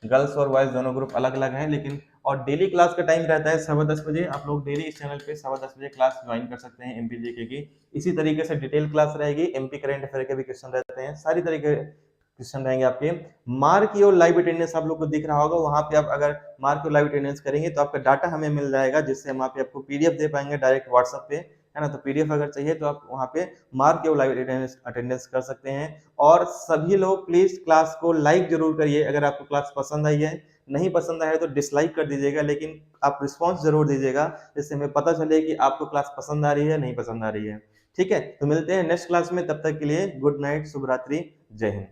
गर्ल्स और बॉयज दोनों ग्रुप अलग अलग हैं, लेकिन और डेली क्लास का टाइम रहता है 10:15 बजे। आप लोग डेली इस चैनल पे 10:15 बजे क्लास ज्वाइन कर सकते हैं एमपी जीके की। इसी तरीके से डिटेल क्लास रहेगी, एमपी करंट अफेयर के भी क्वेश्चन रहते हैं, सारी तरीके क्वेश्चन रहेंगे आपके। मार्क की और लाइव अटेंडेंस आप लोग को दिख रहा होगा, वहां पे आप अगर मार्क और लाइव अटेंडेंस करेंगे तो आपका डाटा हमें मिल जाएगा, जिससे हम आप आपको पीडीएफ दे पाएंगे डायरेक्ट व्हाट्सएप पे। है ना। तो पीडीएफ अगर चाहिए तो आप वहाँ पे मार्क योर लाइव अटेंडेंस कर सकते हैं। और सभी लोग प्लीज क्लास को लाइक जरूर करिए अगर आपको क्लास पसंद आई है। नहीं पसंद आया तो डिसलाइक कर दीजिएगा, लेकिन आप रिस्पॉन्स जरूर दीजिएगा, जिससे हमें पता चले कि आपको क्लास पसंद आ रही है नहीं पसंद आ रही है। ठीक है, तो मिलते हैं नेक्स्ट क्लास में, तब तक के लिए गुड नाइट, शुभ रात्रि, जय हिंद।